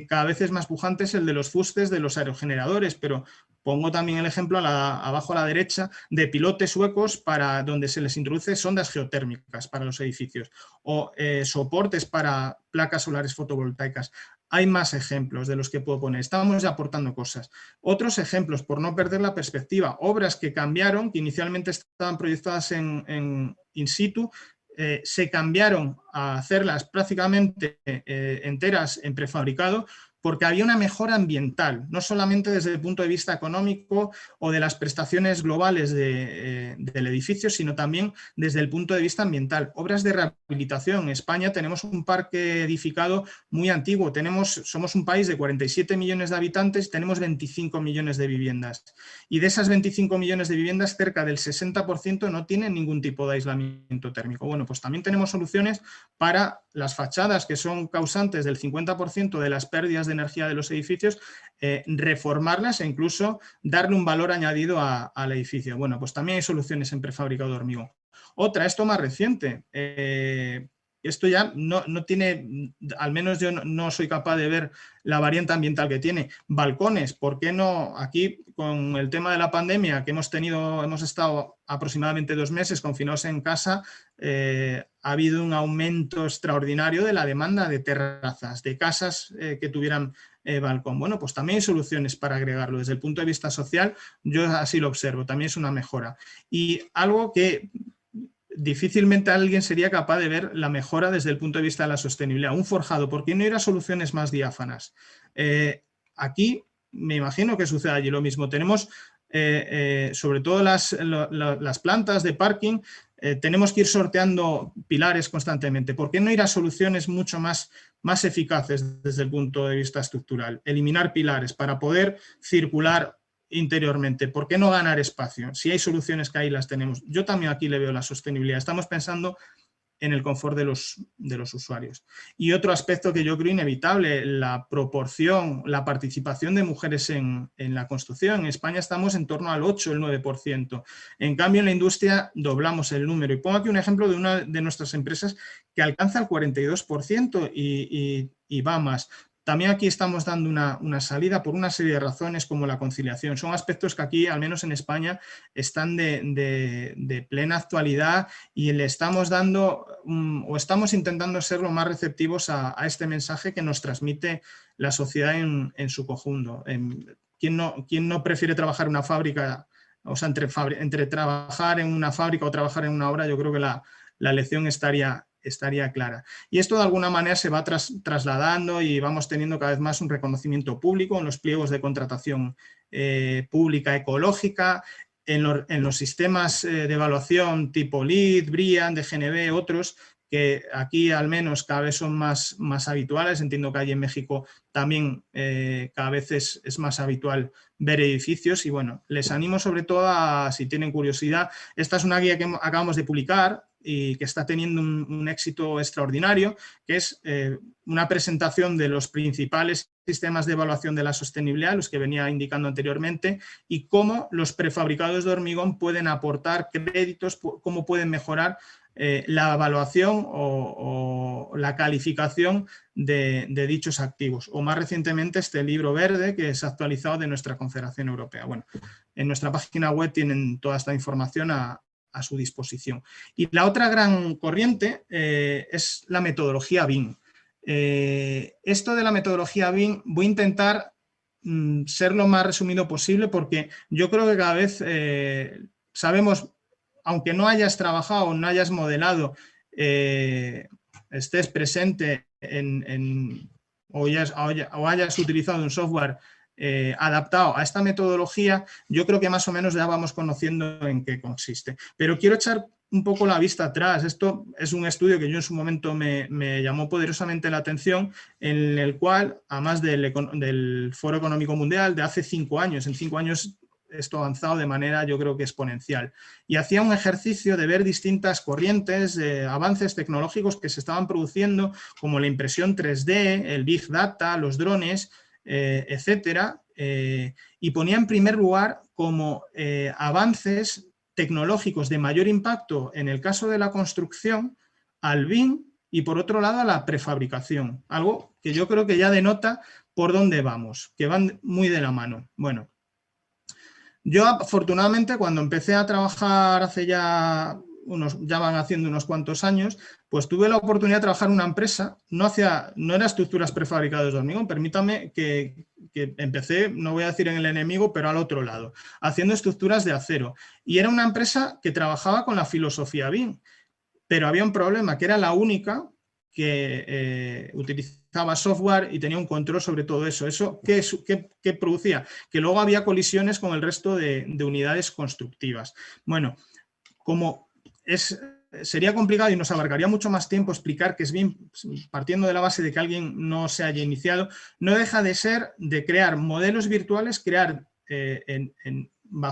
cada vez es más pujante, es el de los fustes de los aerogeneradores, pero pongo también el ejemplo abajo a la derecha de pilotes huecos para donde se les introduce sondas geotérmicas para los edificios, o soportes para placas solares fotovoltaicas. Hay más ejemplos de los que puedo poner. Estamos ya aportando cosas. Otros ejemplos, por no perder la perspectiva, obras que cambiaron, que inicialmente estaban proyectadas in situ, se cambiaron a hacerlas prácticamente enteras en prefabricado, porque había una mejora ambiental, no solamente desde el punto de vista económico o de las prestaciones globales del edificio, sino también desde el punto de vista ambiental. Obras de rehabilitación. En España tenemos un parque edificado muy antiguo. Somos un país de 47 millones de habitantes, tenemos 25 millones de viviendas. Y de esas 25 millones de viviendas, cerca del 60% no tienen ningún tipo de aislamiento térmico. Bueno, pues también tenemos soluciones para las fachadas, que son causantes del 50% de las pérdidas de energía de los edificios, reformarlas e incluso darle un valor añadido al edificio. Bueno, pues también hay soluciones en prefabricado de hormigón. Otra, esto más reciente, esto ya no tiene, al menos yo no soy capaz de ver la variante ambiental que tiene. Balcones, ¿por qué no? Aquí, con el tema de la pandemia que hemos estado aproximadamente 2 meses confinados en casa, ha habido un aumento extraordinario de la demanda de terrazas, de casas que tuvieran balcón. Bueno, pues también hay soluciones para agregarlo. Desde el punto de vista social, yo así lo observo, también es una mejora. Y algo que difícilmente alguien sería capaz de ver la mejora desde el punto de vista de la sostenibilidad. Un forjado, ¿por qué no ir a soluciones más diáfanas? Aquí me imagino que sucede allí lo mismo. Tenemos sobre todo las plantas de parking, tenemos que ir sorteando pilares constantemente. ¿Por qué no ir a soluciones mucho más eficaces desde el punto de vista estructural? Eliminar pilares para poder circular interiormente. ¿Por qué no ganar espacio? Si hay soluciones que ahí las tenemos. Yo también aquí le veo la sostenibilidad. Estamos pensando en el confort de los usuarios. Y otro aspecto que yo creo inevitable, la proporción, la participación de mujeres en la construcción. En España estamos en torno al 8, el 9%. En cambio, en la industria doblamos el número. Y pongo aquí un ejemplo de una de nuestras empresas que alcanza el 42% y va más. También aquí estamos dando una salida por una serie de razones, como la conciliación. Son aspectos que aquí, al menos en España, están de plena actualidad, y le estamos dando o estamos intentando ser lo más receptivos a este mensaje que nos transmite la sociedad en su conjunto. ¿Quién no prefiere trabajar en una fábrica? O sea, entre trabajar en una fábrica o trabajar en una obra, yo creo que la elección estaría clara. Y esto de alguna manera se va trasladando, y vamos teniendo cada vez más un reconocimiento público en los pliegos de contratación pública ecológica, en los sistemas de evaluación tipo LEED, BREEAM, DGNB, otros, que aquí al menos cada vez son más habituales. Entiendo que allí en México también cada vez es más habitual ver edificios. Y bueno, les animo sobre todo a, si tienen curiosidad, esta es una guía que acabamos de publicar y que está teniendo un éxito extraordinario, que es una presentación de los principales sistemas de evaluación de la sostenibilidad, los que venía indicando anteriormente, y cómo los prefabricados de hormigón pueden aportar créditos, cómo pueden mejorar la evaluación o la calificación de dichos activos. O más recientemente este libro verde que es actualizado de nuestra Confederación Europea. Bueno, en nuestra página web tienen toda esta información a su disposición. Y la otra gran corriente es la metodología BIM. Esto de la metodología BIM voy a intentar ser lo más resumido posible porque yo creo que cada vez sabemos, aunque no hayas trabajado o no hayas modelado, estés presente o hayas utilizado un software adaptado a esta metodología, yo creo que más o menos ya vamos conociendo en qué consiste. Pero quiero echar un poco la vista atrás. Esto es un estudio que yo en su momento me llamó poderosamente la atención, en el cual, además del Foro Económico Mundial de hace 5 años, en 5 años esto ha avanzado de manera, yo creo que exponencial, y hacía un ejercicio de ver distintas corrientes, avances tecnológicos que se estaban produciendo, como la impresión 3D, el Big Data, los drones, etcétera, y ponía en primer lugar como avances tecnológicos de mayor impacto en el caso de la construcción al BIM y por otro lado a la prefabricación, algo que yo creo que ya denota por dónde vamos, que van muy de la mano. Bueno, yo afortunadamente cuando empecé a trabajar hace ya van haciendo unos cuantos años, pues tuve la oportunidad de trabajar en una empresa, no era estructuras prefabricadas de hormigón, permítame que empecé, no voy a decir en el enemigo, pero al otro lado, haciendo estructuras de acero. Y era una empresa que trabajaba con la filosofía BIM, pero había un problema, que era la única que utilizaba software y tenía un control sobre todo eso. ¿Eso qué producía? Que luego había colisiones con el resto de unidades constructivas. Bueno, como sería complicado y nos abarcaría mucho más tiempo explicar qué es BIM, partiendo de la base de que alguien no se haya iniciado, no deja de ser de crear modelos virtuales, crear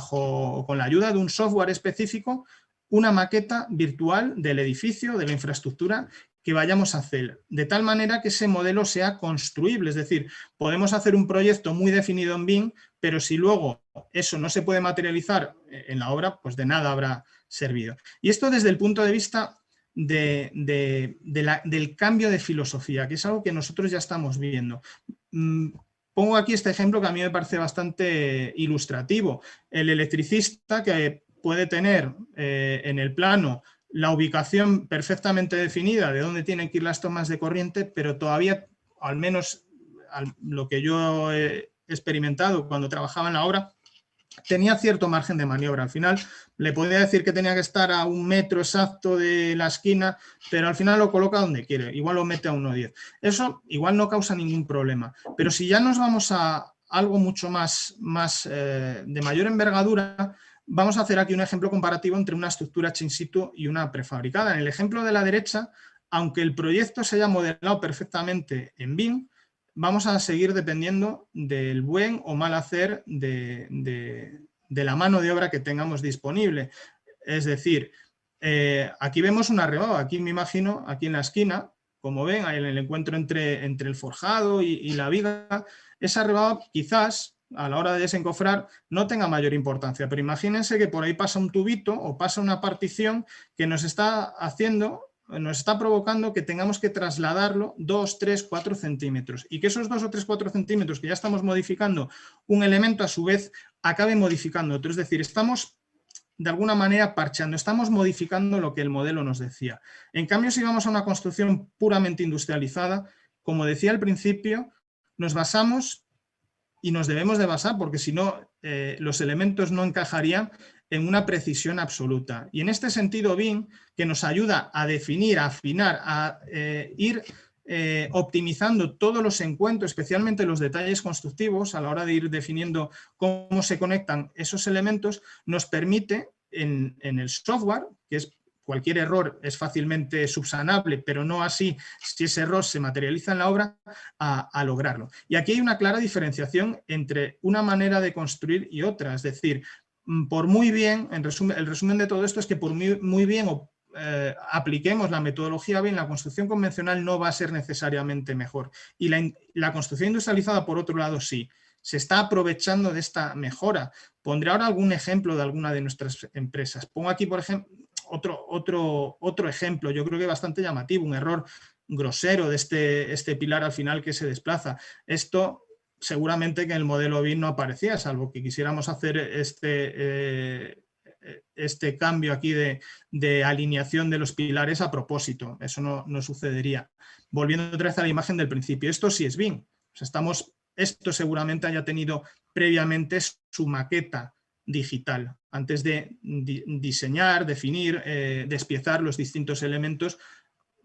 con la ayuda de un software específico, una maqueta virtual del edificio, de la infraestructura que vayamos a hacer, de tal manera que ese modelo sea construible. Es decir, podemos hacer un proyecto muy definido en BIM, pero si luego eso no se puede materializar en la obra, pues de nada habrá servido. Y esto desde el punto de vista del cambio de filosofía, que es algo que nosotros ya estamos viendo. Pongo aquí este ejemplo que a mí me parece bastante ilustrativo. El electricista que puede tener en el plano la ubicación perfectamente definida de dónde tienen que ir las tomas de corriente, pero todavía, al menos lo que yo he experimentado cuando trabajaba en la obra, tenía cierto margen de maniobra. Al final le podía decir que tenía que estar a 1 metro exacto de la esquina, pero al final lo coloca donde quiere, igual lo mete a 1,10. Eso igual no causa ningún problema, pero si ya nos vamos a algo mucho más de mayor envergadura, vamos a hacer aquí un ejemplo comparativo entre una estructura hecha in situ y una prefabricada. En el ejemplo de la derecha, aunque el proyecto se haya modelado perfectamente en BIM, vamos a seguir dependiendo del buen o mal hacer de la mano de obra que tengamos disponible. Es decir, aquí vemos una rebaba, aquí me imagino, aquí en la esquina, como ven, en el encuentro entre el forjado y la viga, esa rebaba quizás a la hora de desencofrar no tenga mayor importancia, pero imagínense que por ahí pasa un tubito o pasa una partición que nos está provocando que tengamos que trasladarlo 2, 3, 4 centímetros y que esos 2 o 3, 4 centímetros que ya estamos modificando un elemento a su vez acabe modificando otro. Es decir, estamos de alguna manera parcheando, estamos modificando lo que el modelo nos decía. En cambio, si vamos a una construcción puramente industrializada, como decía al principio, nos basamos y nos debemos de basar porque si no los elementos no encajarían en una precisión absoluta. Y en este sentido BIM, que nos ayuda a definir, a afinar, a ir optimizando todos los encuentros, especialmente los detalles constructivos, a la hora de ir definiendo cómo se conectan esos elementos, nos permite en el software, que es cualquier error es fácilmente subsanable, pero no así si ese error se materializa en la obra, a lograrlo. Y aquí hay una clara diferenciación entre una manera de construir y otra, es decir, por muy bien, el resumen de todo esto es que por muy bien apliquemos la metodología BIM, la construcción convencional no va a ser necesariamente mejor. Y la construcción industrializada, por otro lado, sí. Se está aprovechando de esta mejora. Pondré ahora algún ejemplo de alguna de nuestras empresas. Pongo aquí, por ejemplo, otro ejemplo, yo creo que bastante llamativo, un error grosero de este pilar al final que se desplaza. Esto seguramente que en el modelo BIM no aparecía, salvo que quisiéramos hacer este cambio aquí de alineación de los pilares a propósito. Eso no sucedería. Volviendo otra vez a la imagen del principio, esto sí es BIM. O sea, esto seguramente haya tenido previamente su maqueta digital, antes de diseñar, definir, despiezar los distintos elementos.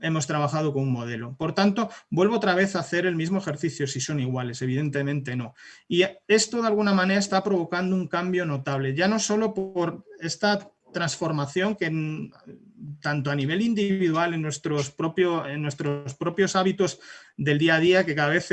Hemos trabajado con un modelo. Por tanto, vuelvo otra vez a hacer el mismo ejercicio si son iguales, evidentemente no. Y esto de alguna manera está provocando un cambio notable, ya no solo por esta transformación que tanto a nivel individual en nuestros propios hábitos del día a día, que cada vez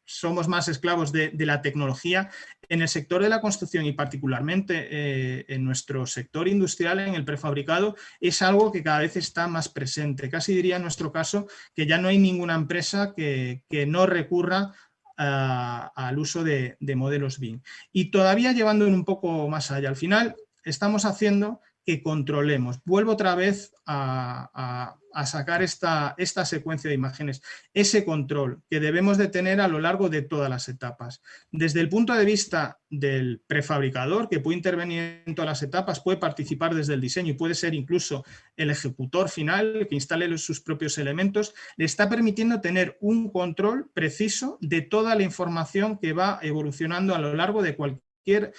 somos más esclavos de la tecnología, en el sector de la construcción y particularmente en nuestro sector industrial, en el prefabricado, es algo que cada vez está más presente. Casi diría en nuestro caso que ya no hay ninguna empresa que no recurra al uso de modelos BIM. Y todavía llevándolo un poco más allá, al final estamos haciendo que controlemos. Vuelvo otra vez a sacar esta secuencia de imágenes, ese control que debemos de tener a lo largo de todas las etapas. Desde el punto de vista del prefabricador, que puede intervenir en todas las etapas, puede participar desde el diseño y puede ser incluso el ejecutor final que instale sus propios elementos, le está permitiendo tener un control preciso de toda la información que va evolucionando a lo largo de cualquier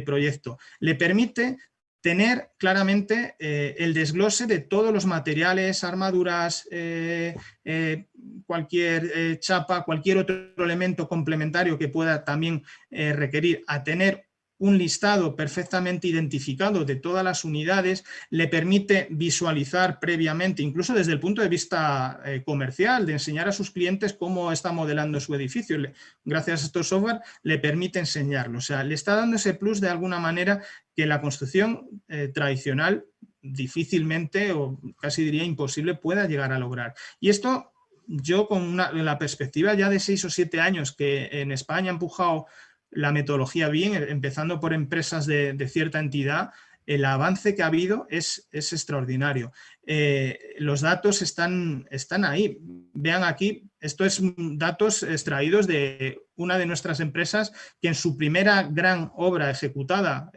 proyecto. Le permite tener claramente el desglose de todos los materiales, armaduras, cualquier chapa, cualquier otro elemento complementario que pueda también requerir, a tener un listado perfectamente identificado de todas las unidades, le permite visualizar previamente, incluso desde el punto de vista comercial, de enseñar a sus clientes cómo está modelando su edificio. Gracias a estos software le permite enseñarlo. O sea, le está dando ese plus de alguna manera que la construcción tradicional difícilmente o casi diría imposible pueda llegar a lograr. Y esto yo con la perspectiva ya de 6 o 7 años que en España ha empujado la metodología BIM, empezando por empresas de cierta entidad, el avance que ha habido es extraordinario. Los datos están ahí. Vean aquí, esto es datos extraídos de una de nuestras empresas que en su primera gran obra ejecutada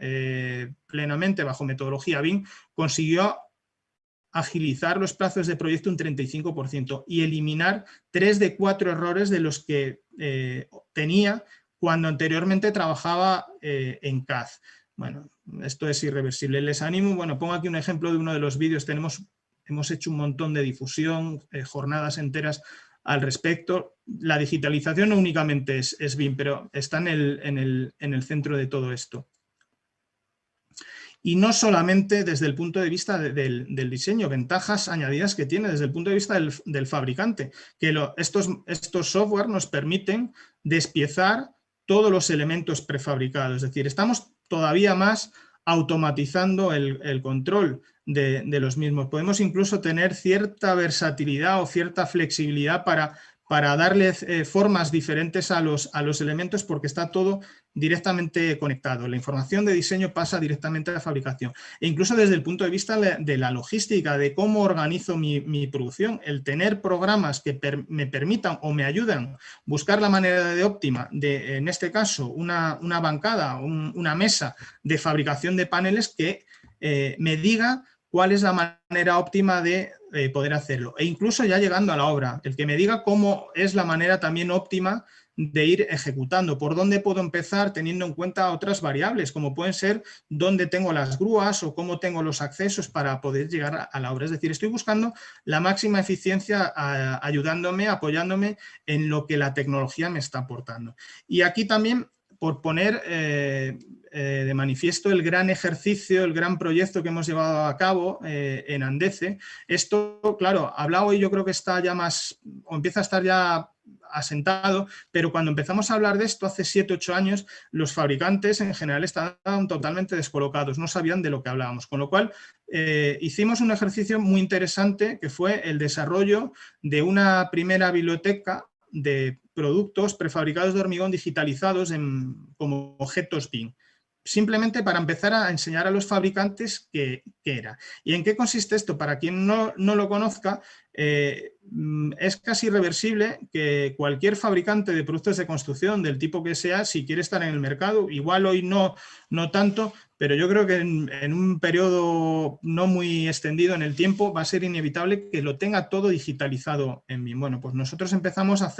plenamente bajo metodología BIM consiguió agilizar los plazos de proyecto un 35% y eliminar 3 de 4 errores de los que tenía cuando anteriormente trabajaba en CAD. Bueno, esto es irreversible. Les animo, bueno, pongo aquí un ejemplo de uno de los vídeos. Hemos hecho un montón de difusión, jornadas enteras al respecto. La digitalización no únicamente es BIM, pero está en el centro de todo esto. Y no solamente desde el punto de vista del diseño, ventajas añadidas que tiene desde el punto de vista del fabricante, que estos software nos permiten despiezar todos los elementos prefabricados, es decir, estamos todavía más automatizando el control de los mismos. Podemos incluso tener cierta versatilidad o cierta flexibilidad para darle formas diferentes a los elementos porque está todo directamente conectado. La información de diseño pasa directamente a la fabricación. E incluso desde el punto de vista de la logística, de cómo organizo mi producción, el tener programas que me permitan o me ayudan a buscar la manera óptima de, en este caso, una bancada, una mesa de fabricación de paneles que me diga cuál es la manera óptima de poder hacerlo. E incluso ya llegando a la obra, el que me diga cómo es la manera también óptima de ir ejecutando, por dónde puedo empezar teniendo en cuenta otras variables, como pueden ser dónde tengo las grúas o cómo tengo los accesos para poder llegar a la obra. Es decir, estoy buscando la máxima eficiencia ayudándome, apoyándome en lo que la tecnología me está aportando. Y aquí también, por poner de manifiesto el gran ejercicio, el gran proyecto que hemos llevado a cabo en Andece. Esto, claro, hablado hoy yo creo que está ya más, o empieza a estar ya asentado, pero cuando empezamos a hablar de esto hace 7 o 8 años, los fabricantes en general estaban totalmente descolocados, no sabían de lo que hablábamos, con lo cual hicimos un ejercicio muy interesante que fue el desarrollo de una primera biblioteca de productos prefabricados de hormigón digitalizados como objetos BIM. simplemente para empezar a enseñar a los fabricantes qué era. ¿Y en qué consiste esto? Para quien no lo conozca, es casi irreversible que cualquier fabricante de productos de construcción, del tipo que sea, si quiere estar en el mercado, igual hoy no tanto, pero yo creo que en un periodo no muy extendido en el tiempo va a ser inevitable que lo tenga todo digitalizado en BIM. Bueno, pues nosotros empezamos a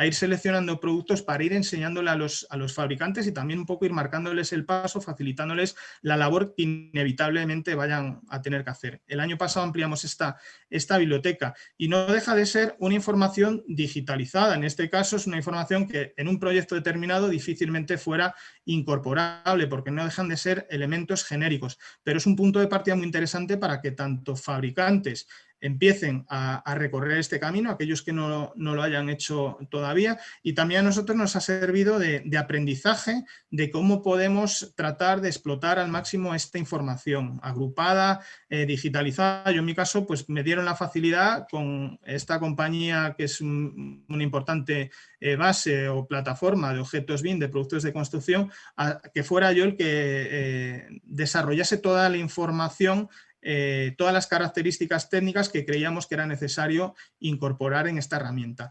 ir seleccionando productos para ir enseñándole a los fabricantes y también un poco ir marcándoles el paso, facilitándoles la labor que inevitablemente vayan a tener que hacer. El año pasado ampliamos esta biblioteca y no deja de ser una información digitalizada. En este caso es una información que en un proyecto determinado difícilmente fuera incorporable porque no dejan de ser elementos genéricos, pero es un punto de partida muy interesante para que tanto fabricantes empiecen a recorrer este camino, aquellos que no lo hayan hecho todavía, y también a nosotros nos ha servido de aprendizaje de cómo podemos tratar de explotar al máximo esta información agrupada, digitalizada. Yo en mi caso pues me dieron la facilidad con esta compañía que es una importante base o plataforma de objetos BIM de productos de construcción, que fuera yo el que desarrollase toda la información, todas las características técnicas que creíamos que era necesario incorporar en esta herramienta.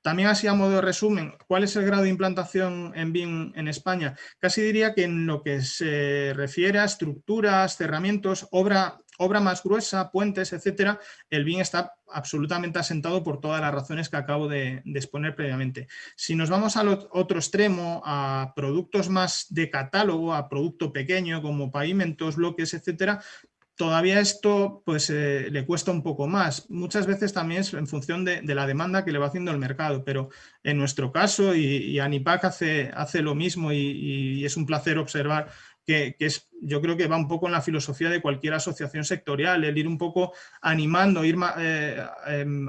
También así a modo de resumen, ¿cuál es el grado de implantación en BIM en España? Casi diría que en lo que se refiere a estructuras, cerramientos, obra más gruesa, puentes, etcétera, el BIM está absolutamente asentado por todas las razones que acabo de exponer previamente. Si nos vamos al otro extremo, a productos más de catálogo, a producto pequeño como pavimentos, bloques, etcétera, todavía esto pues, le cuesta un poco más. Muchas veces también es en función de la demanda que le va haciendo el mercado, pero en nuestro caso, y ANIPAC hace lo mismo y es un placer observar que yo creo que va un poco en la filosofía de cualquier asociación sectorial, el ir un poco animando, ir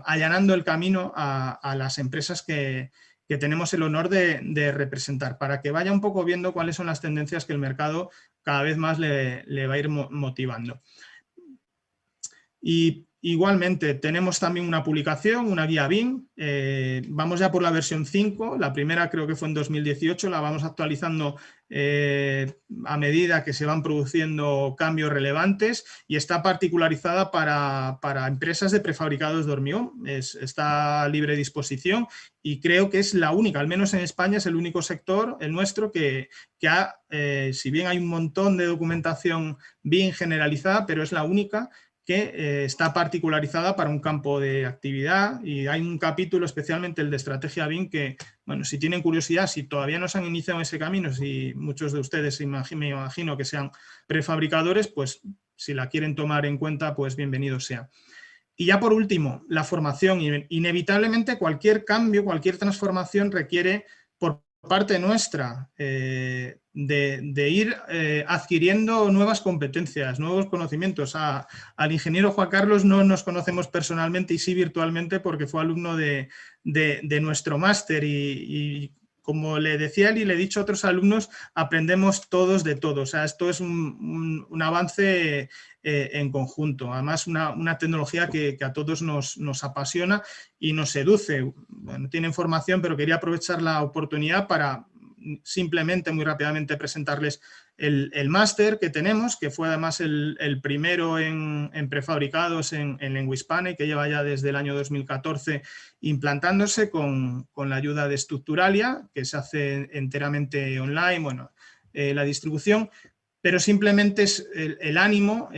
allanando el camino a las empresas que tenemos el honor de representar, para que vaya un poco viendo cuáles son las tendencias que el mercado cada vez más le va a ir motivando. Y igualmente tenemos también una publicación, una guía BIM, vamos ya por la versión 5, la primera creo que fue en 2018, la vamos actualizando a medida que se van produciendo cambios relevantes y está particularizada para empresas de prefabricados de hormigón, está a libre disposición y creo que es la única, al menos en España es el único sector, el nuestro, que si bien hay un montón de documentación BIM generalizada, pero es la única que está particularizada para un campo de actividad y hay un capítulo, especialmente el de estrategia BIM, que, bueno, si tienen curiosidad, si todavía no se han iniciado en ese camino, si muchos de ustedes me imagino que sean prefabricadores, pues si la quieren tomar en cuenta, pues bienvenido sea. Y ya por último, la formación. Inevitablemente cualquier cambio, cualquier transformación requiere por parte nuestra de ir adquiriendo nuevas competencias, nuevos conocimientos. Al ingeniero Juan Carlos no nos conocemos personalmente y sí virtualmente porque fue alumno de nuestro máster y como le decía él y le he dicho a otros alumnos, aprendemos todos de todos. O sea, esto es un avance en conjunto. Además, una tecnología que a todos nos apasiona y nos seduce. Bueno, tienen formación, pero quería aprovechar la oportunidad para simplemente, muy rápidamente, presentarles el máster que tenemos, que fue además el primero en prefabricados en lengua hispana y que lleva ya desde el año 2014 implantándose con la ayuda de Structuralia, que se hace enteramente online, bueno, la distribución, pero simplemente es el ánimo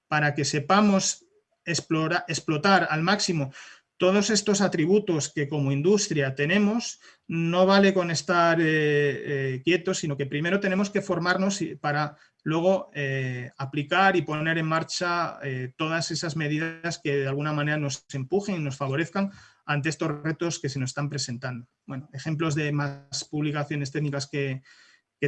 para que sepamos explotar al máximo todos estos atributos que como industria tenemos. No vale con estar quietos, sino que primero tenemos que formarnos para luego aplicar y poner en marcha todas esas medidas que de alguna manera nos empujen y nos favorezcan ante estos retos que se nos están presentando. Bueno, ejemplos de más publicaciones técnicas que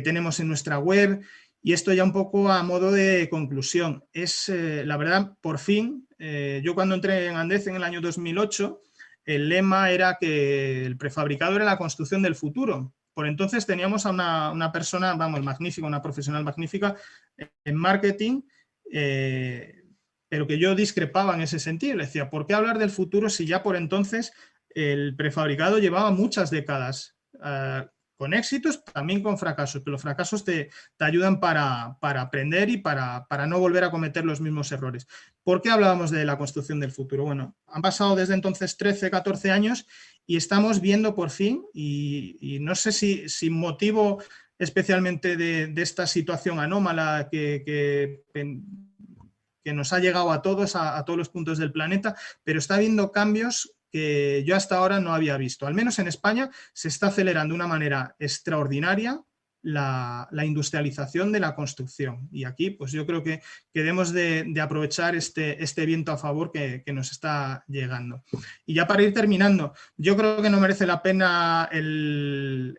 tenemos en nuestra web. Y esto ya un poco a modo de conclusión. Es, la verdad, por fin, yo cuando entré en Andez en el año 2008, el lema era que el prefabricado era la construcción del futuro. Por entonces teníamos a una persona, vamos, magnífica, una profesional magnífica en marketing, pero que yo discrepaba en ese sentido. Le decía, ¿por qué hablar del futuro si ya por entonces el prefabricado llevaba muchas décadas con éxitos, también con fracasos, pero los fracasos te ayudan para aprender y para no volver a cometer los mismos errores. ¿Por qué hablábamos de la construcción del futuro? Bueno, han pasado desde entonces 13, 14 años y estamos viendo por fin, y no sé si motivo especialmente de esta situación anómala que nos ha llegado a todos, a todos los puntos del planeta, pero está habiendo cambios que yo hasta ahora no había visto. Al menos en España se está acelerando de una manera extraordinaria la industrialización de la construcción. Y aquí pues yo creo que debemos de aprovechar este viento a favor que nos está llegando. Y ya para ir terminando, yo creo que no merece la pena el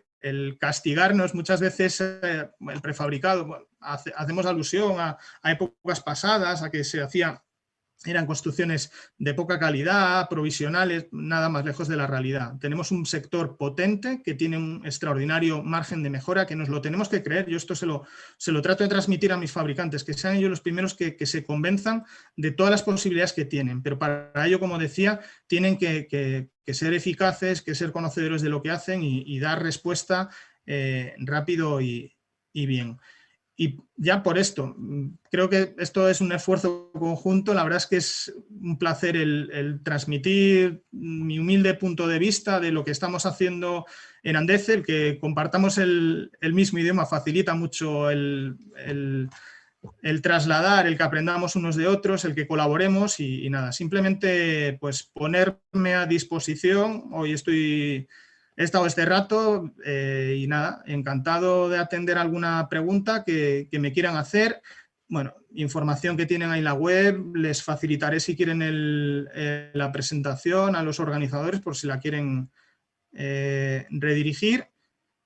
castigarnos. Muchas veces el prefabricado, bueno, hacemos alusión a épocas pasadas, a que eran construcciones de poca calidad, provisionales, nada más lejos de la realidad. Tenemos un sector potente que tiene un extraordinario margen de mejora, que nos lo tenemos que creer. Yo esto se lo trato de transmitir a mis fabricantes, que sean ellos los primeros que se convenzan de todas las posibilidades que tienen. Pero para ello, como decía, tienen que ser eficaces, que ser conocedores de lo que hacen y dar respuesta rápido y bien. Y ya por esto, creo que esto es un esfuerzo conjunto. La verdad es que es un placer el transmitir mi humilde punto de vista de lo que estamos haciendo en Andeze. El que compartamos el mismo idioma facilita mucho el trasladar, el que aprendamos unos de otros, el que colaboremos y nada, simplemente pues ponerme a disposición. Hoy he estado este rato y nada, encantado de atender alguna pregunta que me quieran hacer. Bueno, información que tienen ahí en la web, les facilitaré si quieren la presentación a los organizadores por si la quieren redirigir.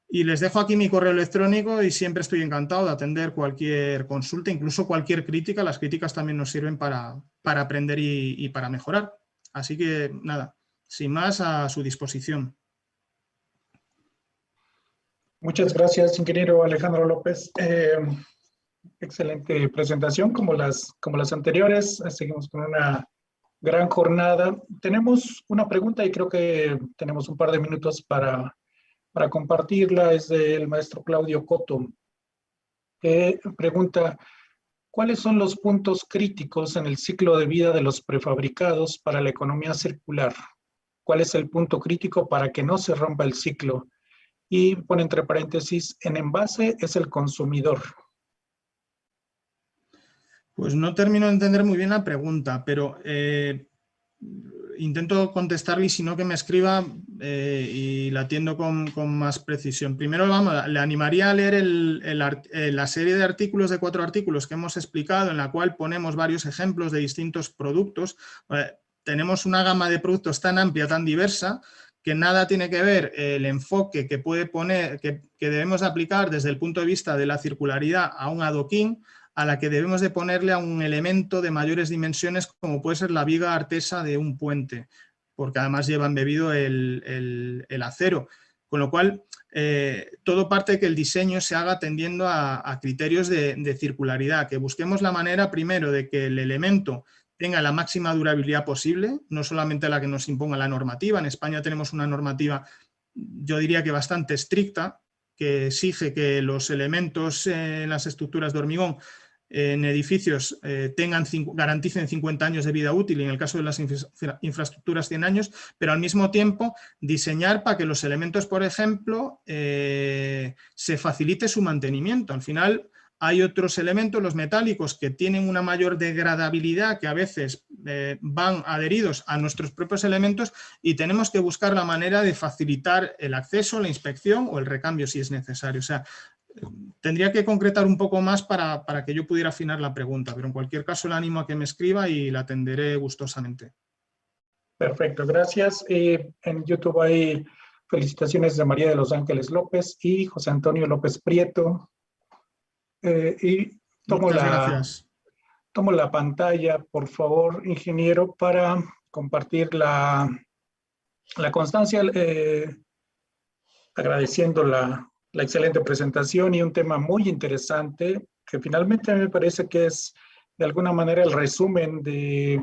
Y les dejo aquí mi correo electrónico y siempre estoy encantado de atender cualquier consulta, incluso cualquier crítica. Las críticas también nos sirven para aprender y para mejorar. Así que nada, sin más, a su disposición. Muchas gracias, ingeniero Alejandro López. Excelente presentación, como las anteriores. Seguimos con una gran jornada. Tenemos una pregunta y creo que tenemos un par de minutos para compartirla. Es del maestro Claudio Cotto, que pregunta: ¿cuáles son los puntos críticos en el ciclo de vida de los prefabricados para la economía circular? ¿Cuál es el punto crítico para que no se rompa el ciclo? Y pone entre paréntesis, en envase es el consumidor. Pues no termino de entender muy bien la pregunta, pero intento contestarle y si no que me escriba y la atiendo con más precisión. Primero, le animaría a leer la serie de artículos, de 4 artículos que hemos explicado, en la cual ponemos varios ejemplos de distintos productos. Tenemos una gama de productos tan amplia, tan diversa, que nada tiene que ver el enfoque que puede poner, que debemos aplicar desde el punto de vista de la circularidad a un adoquín, a la que debemos de ponerle a un elemento de mayores dimensiones como puede ser la viga artesa de un puente, porque además lleva embebido el acero. Con lo cual, todo parte de que el diseño se haga atendiendo a criterios de circularidad, que busquemos la manera primero de que el elemento tenga la máxima durabilidad posible, no solamente la que nos imponga la normativa. En España tenemos una normativa, yo diría que bastante estricta, que exige que los elementos en las estructuras de hormigón en edificios garanticen 50 años de vida útil, y en el caso de las infraestructuras 100 años, pero al mismo tiempo diseñar para que los elementos, por ejemplo, se facilite su mantenimiento. Al final, hay otros elementos, los metálicos, que tienen una mayor degradabilidad, que a veces van adheridos a nuestros propios elementos, y tenemos que buscar la manera de facilitar el acceso, la inspección o el recambio si es necesario. O sea, tendría que concretar un poco más para que yo pudiera afinar la pregunta, pero en cualquier caso le animo a que me escriba y la atenderé gustosamente. Perfecto, gracias. En YouTube hay felicitaciones de María de los Ángeles López y José Antonio López Prieto. Y tomo la pantalla, por favor, ingeniero, para compartir la constancia, agradeciendo la excelente presentación y un tema muy interesante que finalmente me parece que es de alguna manera el resumen de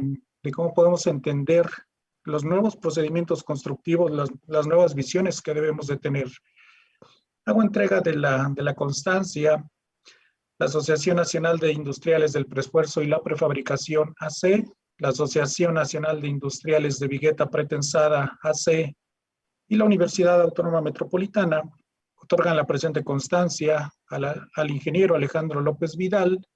cómo podemos entender los nuevos procedimientos constructivos, las nuevas visiones que debemos de tener. Hago entrega de la constancia. La Asociación Nacional de Industriales del Preesfuerzo y la Prefabricación AC, la Asociación Nacional de Industriales de Vigueta Pretensada AC y la Universidad Autónoma Metropolitana otorgan la presente constancia al ingeniero Alejandro López Vidal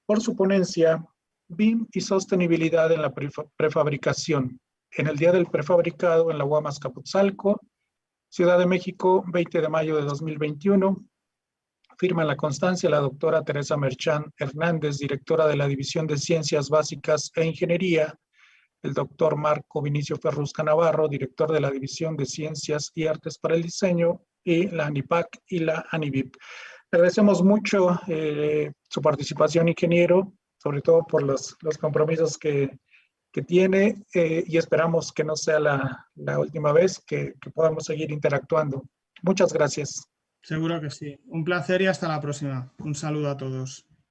por su ponencia BIM y sostenibilidad en la prefabricación en el Día del Prefabricado en la UAM Azcapotzalco, Ciudad de México, 20 de mayo de 2021. Firma la constancia la doctora Teresa Merchán Hernández, directora de la División de Ciencias Básicas e Ingeniería, el doctor Marco Vinicio Ferrusca Navarro, director de la División de Ciencias y Artes para el Diseño, y la ANIPAC y la ANIVIP. Le agradecemos mucho su participación, ingeniero, sobre todo por los compromisos que tiene, y esperamos que no sea la última vez que podamos seguir interactuando. Muchas gracias. Seguro que sí. Un placer y hasta la próxima. Un saludo a todos.